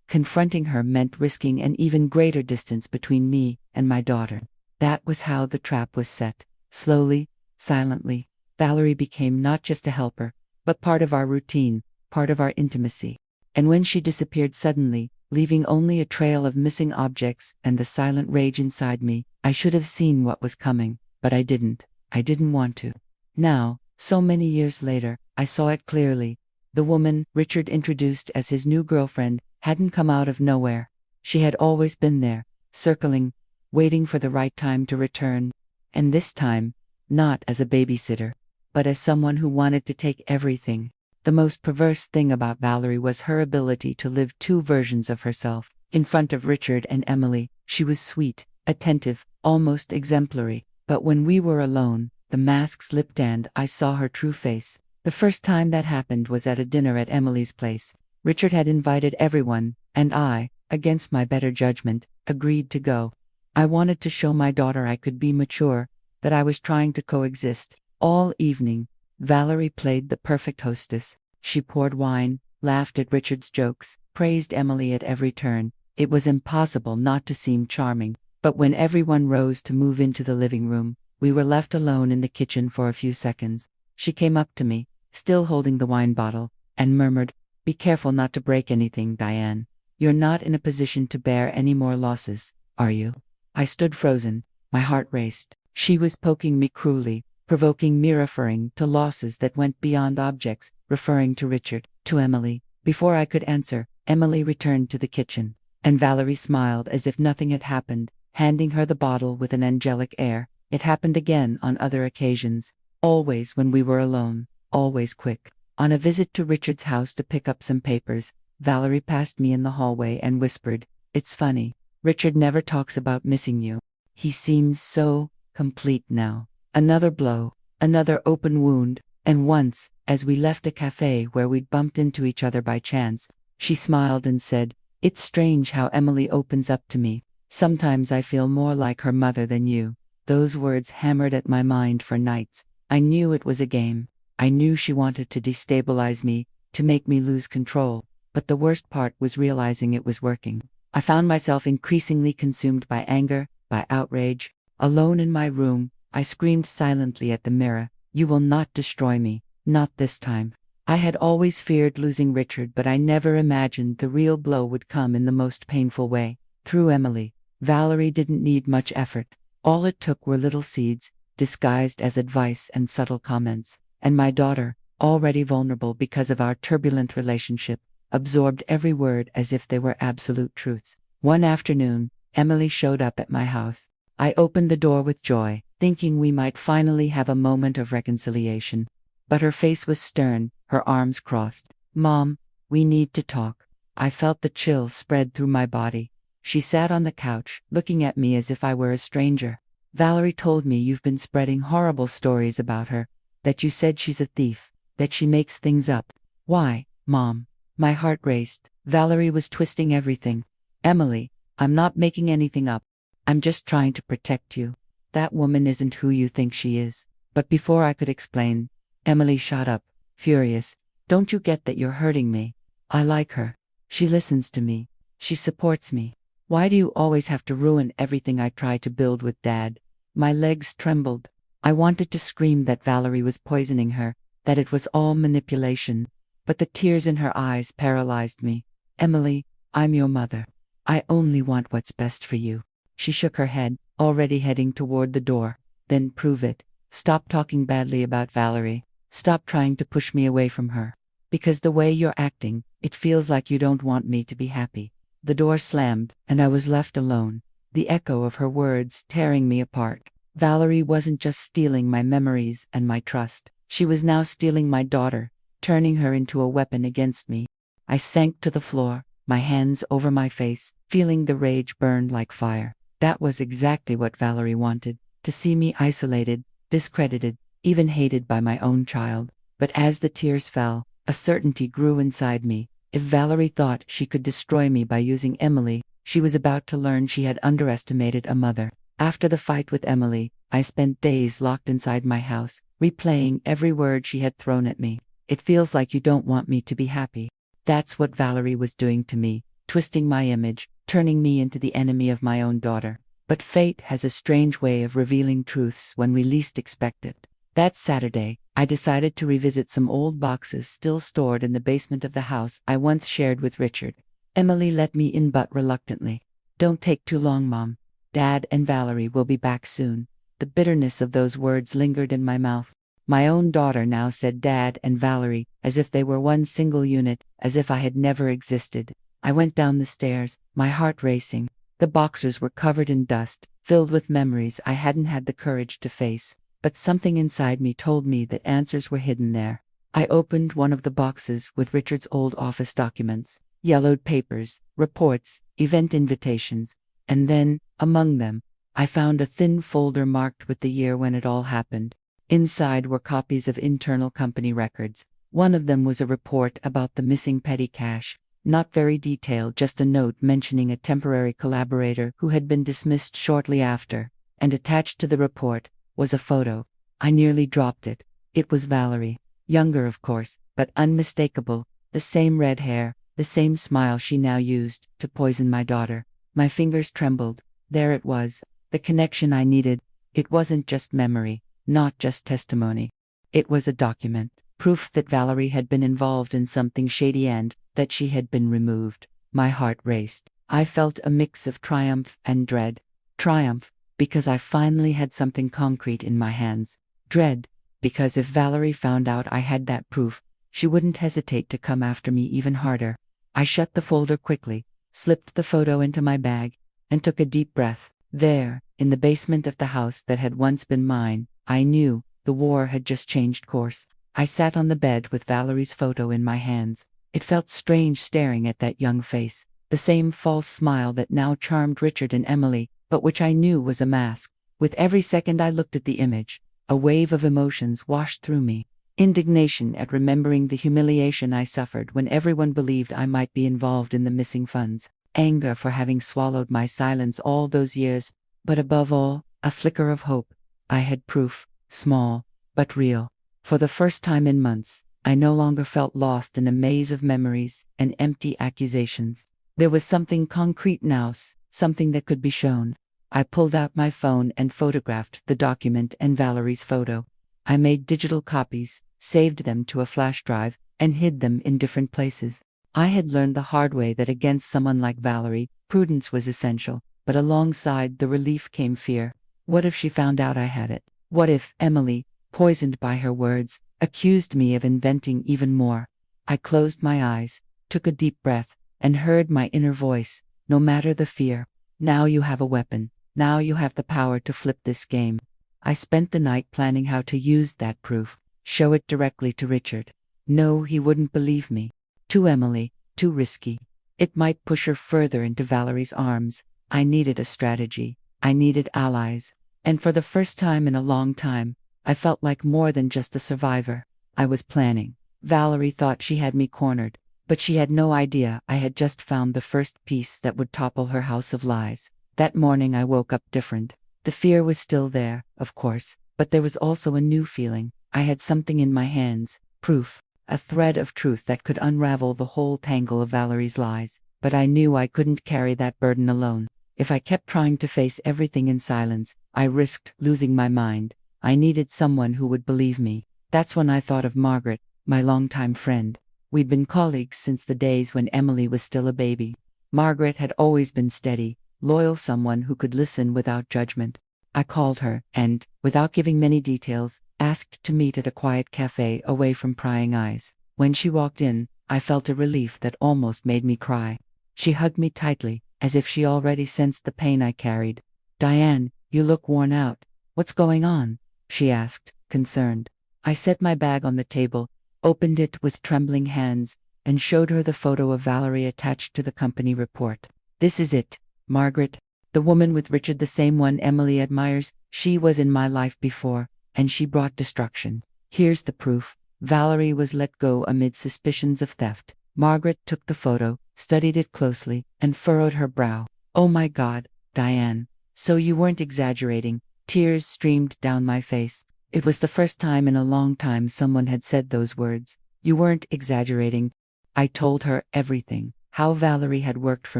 Confronting her meant risking an even greater distance between me and my daughter. That was how the trap was set. Slowly, silently, Valerie became not just a helper, but part of our routine, part of our intimacy. And when she disappeared suddenly, leaving only a trail of missing objects and the silent rage inside me. I should have seen what was coming, but I didn't. I didn't want to. Now, so many years later, I saw it clearly. The woman Richard introduced as his new girlfriend hadn't come out of nowhere. She had always been there, circling, waiting for the right time to return. And this time, not as a babysitter, but as someone who wanted to take everything. The most perverse thing about Valerie was her ability to live two versions of herself. In front of Richard and Emily, she was sweet, attentive, almost exemplary. But when we were alone, the mask slipped and I saw her true face. The first time that happened was at a dinner at Emily's place. Richard had invited everyone, and I, against my better judgment, agreed to go. I wanted to show my daughter I could be mature, that I was trying to coexist. All evening, Valerie played the perfect hostess. She poured wine, laughed at Richard's jokes, praised Emily at every turn. It was impossible not to seem charming. But when everyone rose to move into the living room, we were left alone in the kitchen for a few seconds. She came up to me, still holding the wine bottle, and murmured, "Be careful not to break anything, Diane. You're not in a position to bear any more losses, are you?" I stood frozen. My heart raced. She was poking me cruelly, provoking me, referring to losses that went beyond objects, referring to Richard, to Emily. Before I could answer, Emily returned to the kitchen, and Valerie smiled as if nothing had happened, handing her the bottle with an angelic air. It happened again on other occasions, always when we were alone, always quick. On a visit to Richard's house to pick up some papers, Valerie passed me in the hallway and whispered, "It's funny, Richard never talks about missing you. He seems so complete now." Another blow, another open wound, and once, as we left a cafe where we'd bumped into each other by chance, she smiled and said, "It's strange how Emily opens up to me. Sometimes I feel more like her mother than you." Those words hammered at my mind for nights. I knew it was a game. I knew she wanted to destabilize me, to make me lose control. But the worst part was realizing it was working. I found myself increasingly consumed by anger, by outrage. Alone in my room, I screamed silently at the mirror, "You will not destroy me, not this time." I had always feared losing Richard, but I never imagined the real blow would come in the most painful way. Through Emily. Valerie didn't need much effort. All it took were little seeds, disguised as advice and subtle comments. And my daughter, already vulnerable because of our turbulent relationship, absorbed every word as if they were absolute truths. One afternoon, Emily showed up at my house. I opened the door with joy, thinking we might finally have a moment of reconciliation. But her face was stern, her arms crossed. "Mom, we need to talk." I felt the chill spread through my body. She sat on the couch, looking at me as if I were a stranger. "Valerie told me you've been spreading horrible stories about her, that you said she's a thief, that she makes things up." "Why, Mom?" My heart raced. Valerie was twisting everything. "Emily, I'm not making anything up. I'm just trying to protect you. That woman isn't who you think she is." But before I could explain, Emily shot up, furious. "Don't you get that you're hurting me? I like her. She listens to me. She supports me. Why do you always have to ruin everything I try to build with Dad?" My legs trembled. I wanted to scream that Valerie was poisoning her, that it was all manipulation. But the tears in her eyes paralyzed me. "Emily, I'm your mother. I only want what's best for you." She shook her head, already heading toward the door. "Then prove it. Stop talking badly about Valerie. Stop trying to push me away from her. Because the way you're acting, it feels like you don't want me to be happy." The door slammed, and I was left alone, the echo of her words tearing me apart. Valerie wasn't just stealing my memories and my trust. She was now stealing my daughter, turning her into a weapon against me. I sank to the floor, my hands over my face, feeling the rage burn like fire. That was exactly what Valerie wanted, to see me isolated, discredited, even hated by my own child. But as the tears fell, a certainty grew inside me. If Valerie thought she could destroy me by using Emily, she was about to learn she had underestimated a mother. After the fight with Emily, I spent days locked inside my house, replaying every word she had thrown at me. "It feels like you don't want me to be happy." That's what Valerie was doing to me, twisting my image, turning me into the enemy of my own daughter. But fate has a strange way of revealing truths when we least expect it. That Saturday, I decided to revisit some old boxes still stored in the basement of the house I once shared with Richard. Emily let me in but reluctantly. Don't take too long, Mom. Dad and Valerie will be back soon. The bitterness of those words lingered in my mouth. My own daughter now said Dad and Valerie, as if they were one single unit, as if I had never existed. I went down the stairs, my heart racing. The boxers were covered in dust, filled with memories I hadn't had the courage to face. But something inside me told me that answers were hidden there. I opened one of the boxes with Richard's old office documents, yellowed papers, reports, event invitations, and then, among them, I found a thin folder marked with the year when it all happened. Inside were copies of internal company records. One of them was a report about the missing petty cash. Not very detailed, just a note mentioning a temporary collaborator who had been dismissed shortly after, and attached to the report was a photo. I nearly dropped it. It was Valerie. Younger, of course, but unmistakable. The same red hair, the same smile she now used to poison my daughter. My fingers trembled. There it was, the connection I needed. It wasn't just memory, not just testimony. It was a document, proof that Valerie had been involved in something shady and that she had been removed. My heart raced. I felt a mix of triumph and dread. Triumph, because I finally had something concrete in my hands. Dread, because if Valerie found out I had that proof, she wouldn't hesitate to come after me even harder. I shut the folder quickly, slipped the photo into my bag, and took a deep breath. There, in the basement of the house that had once been mine, I knew the war had just changed course. I sat on the bed with Valerie's photo in my hands. It felt strange staring at that young face, the same false smile that now charmed Richard and Emily, but which I knew was a mask. With every second I looked at the image, a wave of emotions washed through me. Indignation at remembering the humiliation I suffered when everyone believed I might be involved in the missing funds. Anger for having swallowed my silence all those years, but above all, a flicker of hope. I had proof, small, but real. For the first time in months, I no longer felt lost in a maze of memories and empty accusations. There was something concrete now, something that could be shown. I pulled out my phone and photographed the document and Valerie's photo. I made digital copies, saved them to a flash drive, and hid them in different places. I had learned the hard way that against someone like Valerie, prudence was essential, but alongside the relief came fear. What if she found out I had it? What if Emily, poisoned by her words, accused me of inventing even more? I closed my eyes, took a deep breath, and heard my inner voice. No matter the fear, now you have a weapon. Now you have the power to flip this game. I spent the night planning how to use that proof, show it directly to Richard. No, he wouldn't believe me. To Emily, too risky. It might push her further into Valerie's arms. I needed a strategy. I needed allies. And for the first time in a long time, I felt like more than just a survivor. I was planning. Valerie thought she had me cornered, but she had no idea I had just found the first piece that would topple her house of lies. That morning I woke up different. The fear was still there, of course, but there was also a new feeling. I had something in my hands, proof, a thread of truth that could unravel the whole tangle of Valerie's lies. But I knew I couldn't carry that burden alone. If I kept trying to face everything in silence, I risked losing my mind. I needed someone who would believe me. That's when I thought of Margaret, my longtime friend. We'd been colleagues since the days when Emily was still a baby. Margaret had always been steady, loyal, someone who could listen without judgment. I called her and, without giving many details, asked to meet at a quiet cafe away from prying eyes. When she walked in, I felt a relief that almost made me cry. She hugged me tightly, as if she already sensed the pain I carried. "Diane, you look worn out. What's going on?" she asked, concerned. I set my bag on the table, opened it with trembling hands, and showed her the photo of Valerie attached to the company report. "This is it, Margaret. The woman with Richard, the same one Emily admires. She was in my life before, and she brought destruction. Here's the proof." Valerie was let go amid suspicions of theft. Margaret took the photo, studied it closely, and furrowed her brow. "Oh my God, Diane. So you weren't exaggerating." Tears streamed down my face. It was the first time in a long time someone had said those words. "You weren't exaggerating." I told her everything. How Valerie had worked for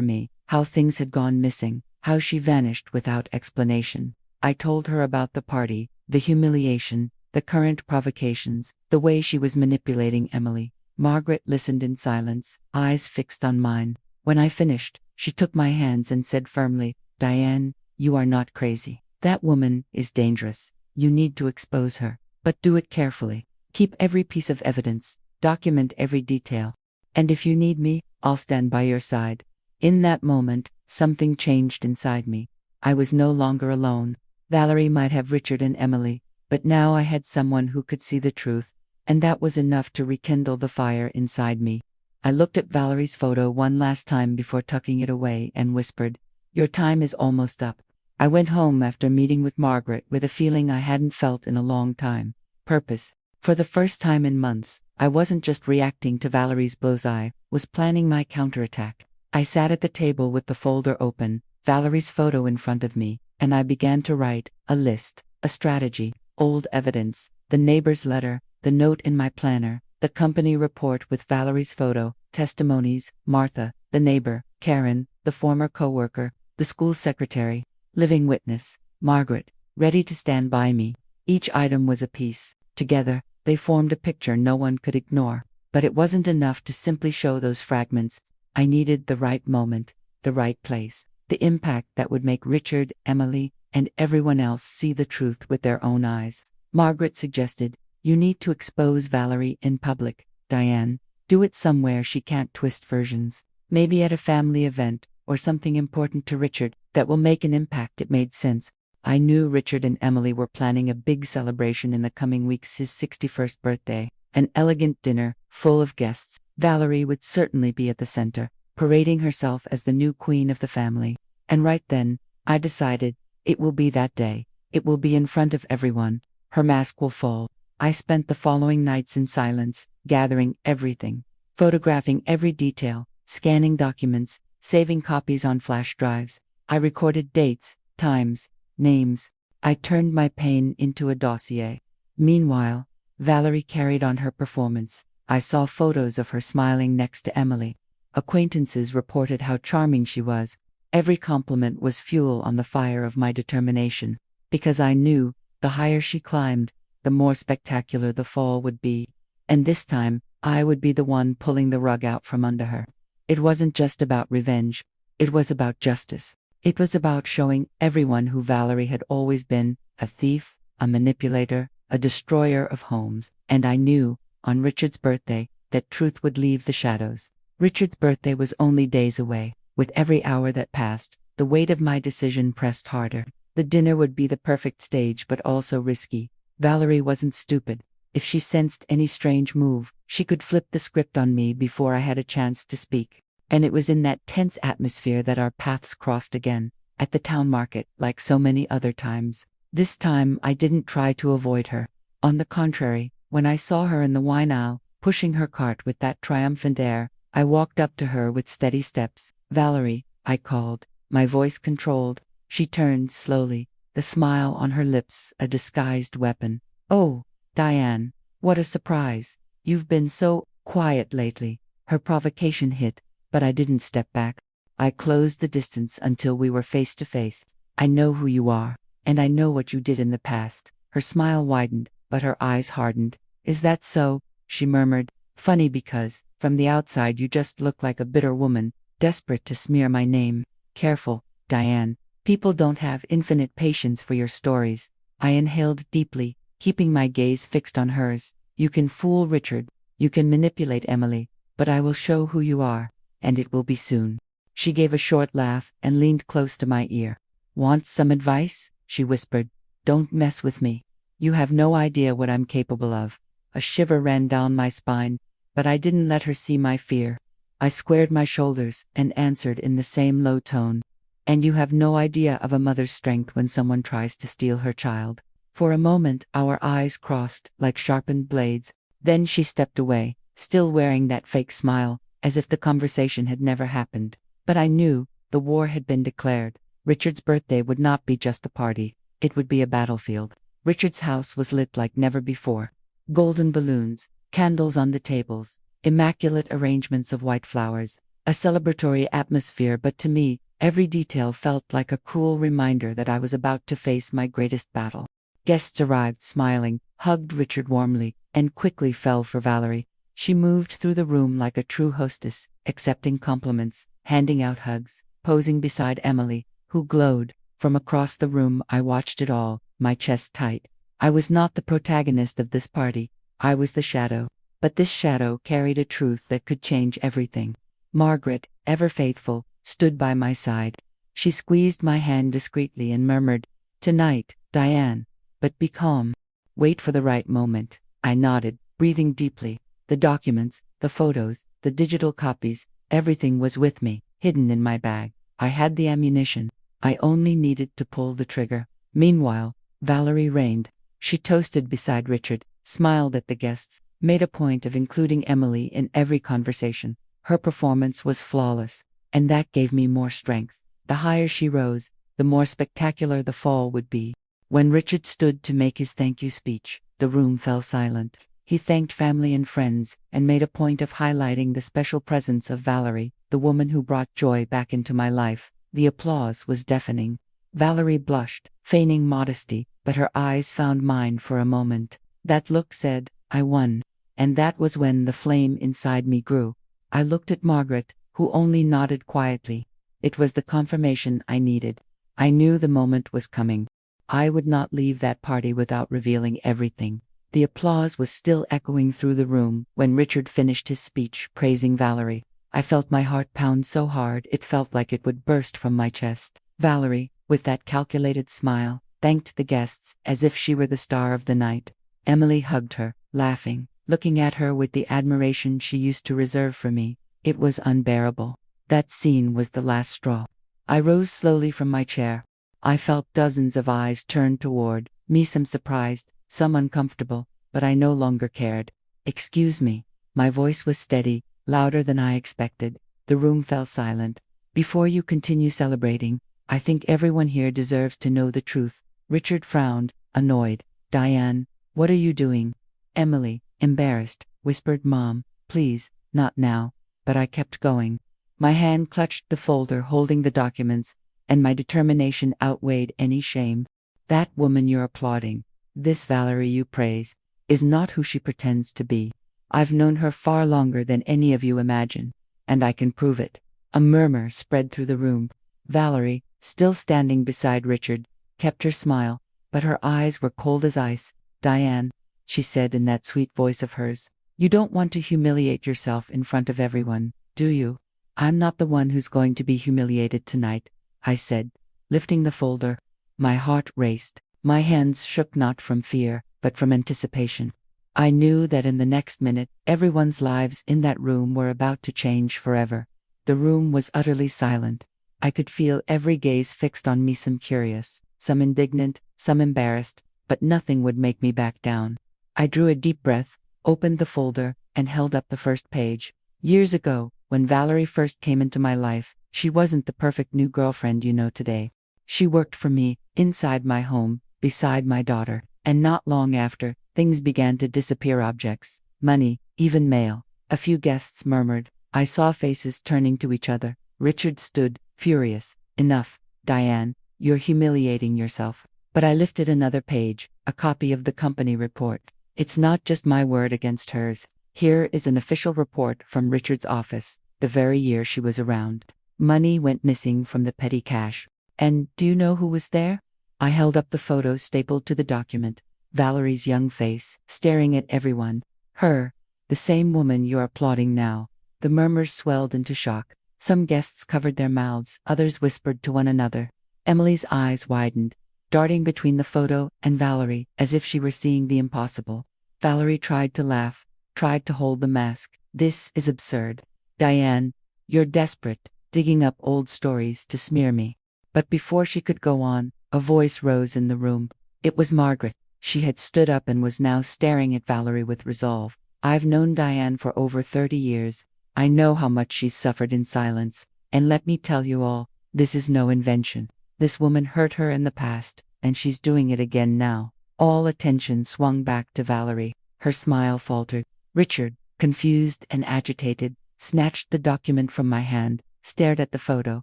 me, how things had gone missing, how she vanished without explanation. I told her about the party, the humiliation, the current provocations, the way she was manipulating Emily. Margaret listened in silence, eyes fixed on mine. When I finished, she took my hands and said firmly, "Diane, you are not crazy. That woman is dangerous. You need to expose her. But do it carefully. Keep every piece of evidence. Document every detail. And if you need me, I'll stand by your side." In that moment, something changed inside me. I was no longer alone. Valerie might have Richard and Emily, but now I had someone who could see the truth, and that was enough to rekindle the fire inside me. I looked at Valerie's photo one last time before tucking it away and whispered, "Your time is almost up." I went home after meeting with Margaret with a feeling I hadn't felt in a long time. Purpose. For the first time in months, I wasn't just reacting to Valerie's blows, I was planning my counterattack. I sat at the table with the folder open, Valerie's photo in front of me, and I began to write a list, a strategy, old evidence, the neighbor's letter, the note in my planner, the company report with Valerie's photo, testimonies, Martha, the neighbor, Karen, the former coworker, the school secretary, living witness, Margaret, ready to stand by me. Each item was a piece. Together, they formed a picture no one could ignore. But it wasn't enough to simply show those fragments. I needed the right moment, the right place, the impact that would make Richard, Emily, and everyone else see the truth with their own eyes. Margaret suggested, "You need to expose Valerie in public, Diane. Do it somewhere she can't twist versions. Maybe at a family event, or something important to Richard, that will make an impact." It made sense. I knew Richard and Emily were planning a big celebration in the coming weeks, his 61st birthday, an elegant dinner, full of guests. Valerie would certainly be at the center, parading herself as the new queen of the family. And right then, I decided, it will be that day. It will be in front of everyone. Her mask will fall. I spent the following nights in silence, gathering everything, photographing every detail, scanning documents, saving copies on flash drives. I recorded dates, times, names. I turned my pain into a dossier. Meanwhile, Valerie carried on her performance. I saw photos of her smiling next to Emily. Acquaintances reported how charming she was. Every compliment was fuel on the fire of my determination, because I knew, the higher she climbed, the more spectacular the fall would be. And this time, I would be the one pulling the rug out from under her. It wasn't just about revenge. It was about justice. It was about showing everyone who Valerie had always been, a thief, a manipulator, a destroyer of homes. And I knew, on Richard's birthday, that truth would leave the shadows. Richard's birthday was only days away. With every hour that passed, the weight of my decision pressed harder. The dinner would be the perfect stage, but also risky. Valerie wasn't stupid. If she sensed any strange move, she could flip the script on me before I had a chance to speak. And it was in that tense atmosphere that our paths crossed again, at the town market, like so many other times. This time I didn't try to avoid her. On the contrary, when I saw her in the wine aisle, pushing her cart with that triumphant air, I walked up to her with steady steps. "Valerie," I called, my voice controlled. She turned slowly, the smile on her lips a disguised weapon. "Oh, Diane, what a surprise. You've been so quiet lately." Her provocation hit, but I didn't step back. I closed the distance until we were face to face. "I know who you are, and I know what you did in the past." Her smile widened, but her eyes hardened. "Is that so?" she murmured. "Funny, because, from the outside you just look like a bitter woman, desperate to smear my name." "Careful, Diane. People don't have infinite patience for your stories." I inhaled deeply, keeping my gaze fixed on hers. "You can fool Richard, you can manipulate Emily, but I will show who you are, and it will be soon." She gave a short laugh and leaned close to my ear. "Want some advice?" she whispered. "Don't mess with me. You have no idea what I'm capable of." A shiver ran down my spine, but I didn't let her see my fear. I squared my shoulders and answered in the same low tone. "And you have no idea of a mother's strength when someone tries to steal her child." For a moment our eyes crossed like sharpened blades. Then she stepped away, still wearing that fake smile, as if the conversation had never happened. But I knew, the war had been declared. Richard's birthday would not be just a party. It would be a battlefield. Richard's house was lit like never before. Golden balloons, candles on the tables, immaculate arrangements of white flowers, a celebratory atmosphere, but to me, every detail felt like a cruel reminder that I was about to face my greatest battle. Guests arrived smiling, hugged Richard warmly, and quickly fell for Valerie. She moved through the room like a true hostess, accepting compliments, handing out hugs, posing beside Emily, who glowed. From across the room I watched it all, my chest tight. I was not the protagonist of this party, I was the shadow. But this shadow carried a truth that could change everything. Margaret, ever faithful, stood by my side. She squeezed my hand discreetly and murmured, "Tonight, Diane. But be calm. Wait for the right moment." I nodded, breathing deeply. The documents, the photos, the digital copies, everything was with me, hidden in my bag. I had the ammunition. I only needed to pull the trigger. Meanwhile, Valerie reigned. She toasted beside Richard, smiled at the guests, made a point of including Emily in every conversation. Her performance was flawless, and that gave me more strength. The higher she rose, the more spectacular the fall would be. When Richard stood to make his thank you speech, the room fell silent. He thanked family and friends, and made a point of highlighting the special presence of Valerie, the woman who brought joy back into my life. The applause was deafening. Valerie blushed, feigning modesty, but her eyes found mine for a moment. That look said, "I won." And that was when the flame inside me grew. I looked at Margaret, who only nodded quietly. It was the confirmation I needed. I knew the moment was coming. I would not leave that party without revealing everything. The applause was still echoing through the room when Richard finished his speech praising Valerie. I felt my heart pound so hard it felt like it would burst from my chest. Valerie, with that calculated smile, thanked the guests as if she were the star of the night. Emily hugged her, laughing, looking at her with the admiration she used to reserve for me. It was unbearable. That scene was the last straw. I rose slowly from my chair. I felt dozens of eyes turned toward me, some surprised, some uncomfortable, but I no longer cared. "Excuse me." My voice was steady, louder than I expected. The room fell silent. "Before you continue celebrating, I think everyone here deserves to know the truth." Richard frowned, annoyed. "Diane, what are you doing?" Emily, embarrassed, whispered, "Mom, please, not now." But I kept going. My hand clutched the folder holding the documents, and my determination outweighed any shame. "That woman you're applauding, this Valerie you praise, is not who she pretends to be. I've known her far longer than any of you imagine, and I can prove it." A murmur spread through the room. Valerie, still standing beside Richard, kept her smile, but her eyes were cold as ice. "Diane," she said in that sweet voice of hers, "you don't want to humiliate yourself in front of everyone, do you?" "I'm not the one who's going to be humiliated tonight," I said, lifting the folder. My heart raced. My hands shook not from fear, but from anticipation. I knew that in the next minute, everyone's lives in that room were about to change forever. The room was utterly silent. I could feel every gaze fixed on me, some curious, some indignant, some embarrassed, but nothing would make me back down. I drew a deep breath, opened the folder, and held up the first page. Years ago, when Valerie first came into my life, she wasn't the perfect new girlfriend you know today. She worked for me, inside my home, beside my daughter, and not long after, things began to disappear: objects, money, even mail. A few guests murmured. I saw faces turning to each other. Richard stood, furious. "Enough, Diane, you're humiliating yourself." But I lifted another page, a copy of the company report. It's not just my word against hers. Here is an official report from Richard's office, the very year she was around. Money went missing from the petty cash. And do you know who was there? I held up the photo stapled to the document. Valerie's young face, staring at everyone. Her, the same woman you're applauding now. The murmurs swelled into shock. Some guests covered their mouths, others whispered to one another. Emily's eyes widened, darting between the photo and Valerie, as if she were seeing the impossible. Valerie tried to laugh, tried to hold the mask. "This is absurd. Diane, you're desperate, digging up old stories to smear me." But before she could go on, a voice rose in the room. It was Margaret. She had stood up and was now staring at Valerie with resolve. "I've known Diane for over 30 years. I know how much she's suffered in silence. And let me tell you all, this is no invention. This woman hurt her in the past, and she's doing it again now." All attention swung back to Valerie. Her smile faltered. Richard, confused and agitated, snatched the document from my hand, stared at the photo,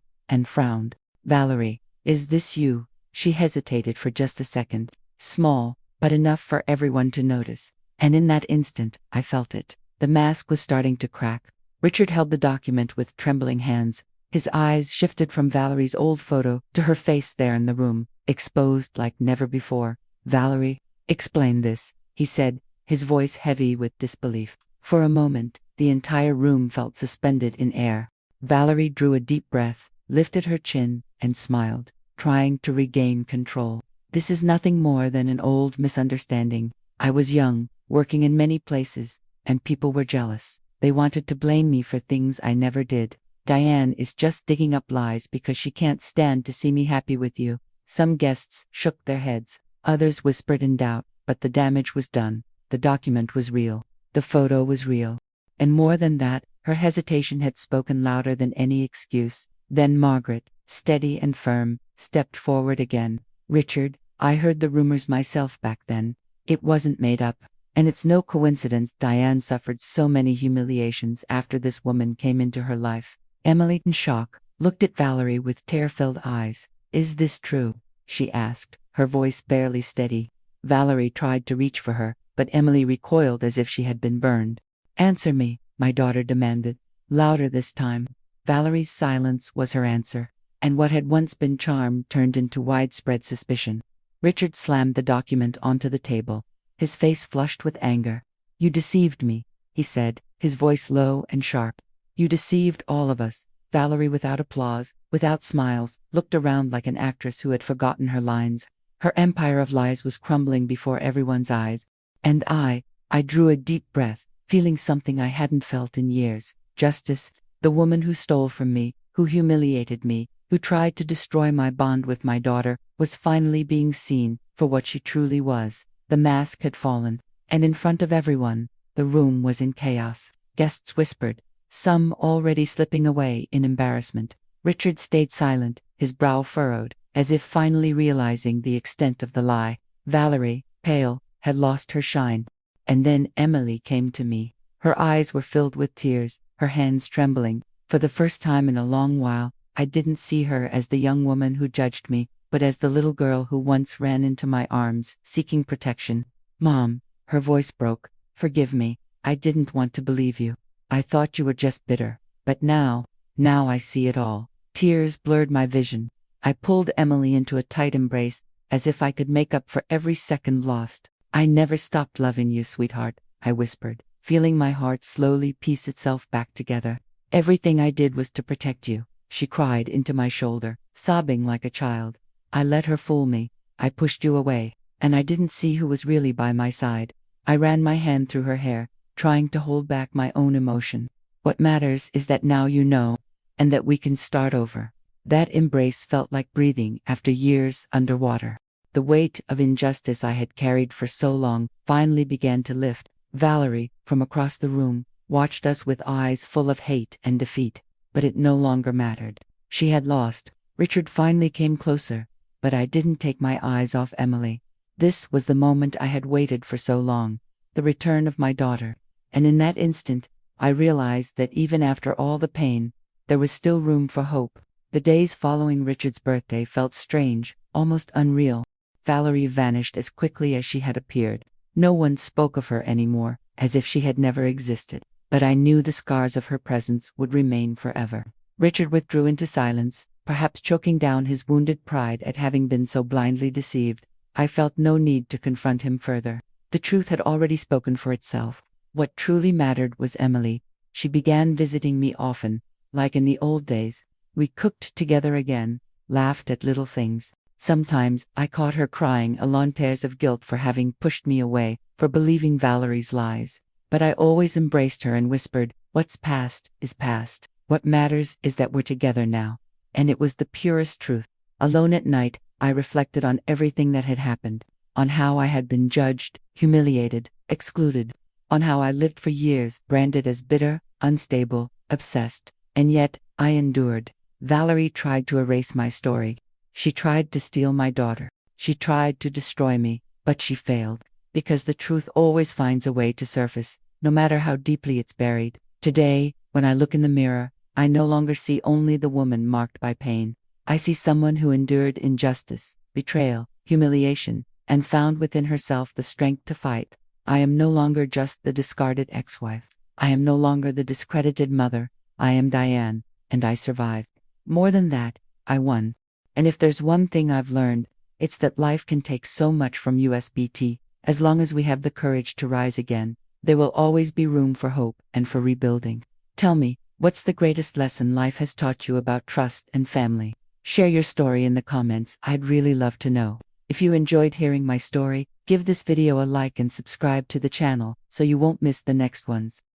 and frowned. "Valerie, is this you?" She hesitated for just a second. Small, but enough for everyone to notice. And in that instant, I felt it. The mask was starting to crack. Richard held the document with trembling hands. His eyes shifted from Valerie's old photo to her face there in the room, exposed like never before. "Valerie, explain this," he said, his voice heavy with disbelief. For a moment, the entire room felt suspended in air. Valerie drew a deep breath, lifted her chin, and smiled, trying to regain control. "This is nothing more than an old misunderstanding. I was young, working in many places, and people were jealous. They wanted to blame me for things I never did. Diane is just digging up lies because she can't stand to see me happy with you." Some guests shook their heads, others whispered in doubt, but the damage was done. The document was real. The photo was real. And more than that, her hesitation had spoken louder than any excuse. Then Margaret, steady and firm, stepped forward again. "Richard, I heard the rumors myself back then. It wasn't made up. And it's no coincidence Diane suffered so many humiliations after this woman came into her life." Emily, in shock, looked at Valerie with tear-filled eyes. "Is this true?" she asked, her voice barely steady. Valerie tried to reach for her, but Emily recoiled as if she had been burned. "Answer me," my daughter demanded, louder this time. Valerie's silence was her answer, and what had once been charm turned into widespread suspicion. Richard slammed the document onto the table, his face flushed with anger. "You deceived me," he said, his voice low and sharp. "You deceived all of us." Valerie, without applause, without smiles, looked around like an actress who had forgotten her lines. Her empire of lies was crumbling before everyone's eyes. And I drew a deep breath, feeling something I hadn't felt in years. Justice. The woman who stole from me, who humiliated me, who tried to destroy my bond with my daughter, was finally being seen for what she truly was. The mask had fallen, and in front of everyone, the room was in chaos. Guests whispered, some already slipping away in embarrassment. Richard stayed silent, his brow furrowed, as if finally realizing the extent of the lie. Valerie, pale, had lost her shine. And then Emily came to me. Her eyes were filled with tears, her hands trembling. For the first time in a long while, I didn't see her as the young woman who judged me, but as the little girl who once ran into my arms, seeking protection. "Mom," her voice broke, "forgive me. I didn't want to believe you. I thought you were just bitter. But now I see it all." Tears blurred my vision. I pulled Emily into a tight embrace, as if I could make up for every second lost. "I never stopped loving you, sweetheart," I whispered, feeling my heart slowly piece itself back together. "Everything I did was to protect you." She cried into my shoulder, sobbing like a child. "I let her fool me. I pushed you away, and I didn't see who was really by my side." I ran my hand through her hair, trying to hold back my own emotion. "What matters is that now you know, and that we can start over." That embrace felt like breathing after years underwater. The weight of injustice I had carried for so long finally began to lift. Valerie, from across the room, watched us with eyes full of hate and defeat. But it no longer mattered. She had lost. Richard finally came closer, but I didn't take my eyes off Emily. This was the moment I had waited for so long, the return of my daughter. And in that instant, I realized that even after all the pain, there was still room for hope. The days following Richard's birthday felt strange, almost unreal. Valerie vanished as quickly as she had appeared. No one spoke of her anymore, as if she had never existed. But I knew the scars of her presence would remain forever. Richard withdrew into silence, perhaps choking down his wounded pride at having been so blindly deceived. I felt no need to confront him further. The truth had already spoken for itself. What truly mattered was Emily. She began visiting me often, like in the old days. We cooked together again, laughed at little things. Sometimes I caught her crying along tears of guilt for having pushed me away, for believing Valerie's lies. But I always embraced her and whispered, "What's past is past. What matters is that we're together now." And it was the purest truth. Alone at night, I reflected on everything that had happened, on how I had been judged, humiliated, excluded, on how I lived for years branded as bitter, unstable, obsessed. And yet, I endured. Valerie tried to erase my story. She tried to steal my daughter. She tried to destroy me, but she failed. Because the truth always finds a way to surface, no matter how deeply it's buried. Today, when I look in the mirror, I no longer see only the woman marked by pain. I see someone who endured injustice, betrayal, humiliation, and found within herself the strength to fight. I am no longer just the discarded ex-wife. I am no longer the discredited mother. I am Diane, and I survived. More than that, I won. And if there's one thing I've learned, it's that life can take so much from USBT. As long as we have the courage to rise again, there will always be room for hope and for rebuilding. Tell me, what's the greatest lesson life has taught you about trust and family? Share your story in the comments, I'd really love to know. If you enjoyed hearing my story, give this video a like and subscribe to the channel so you won't miss the next ones.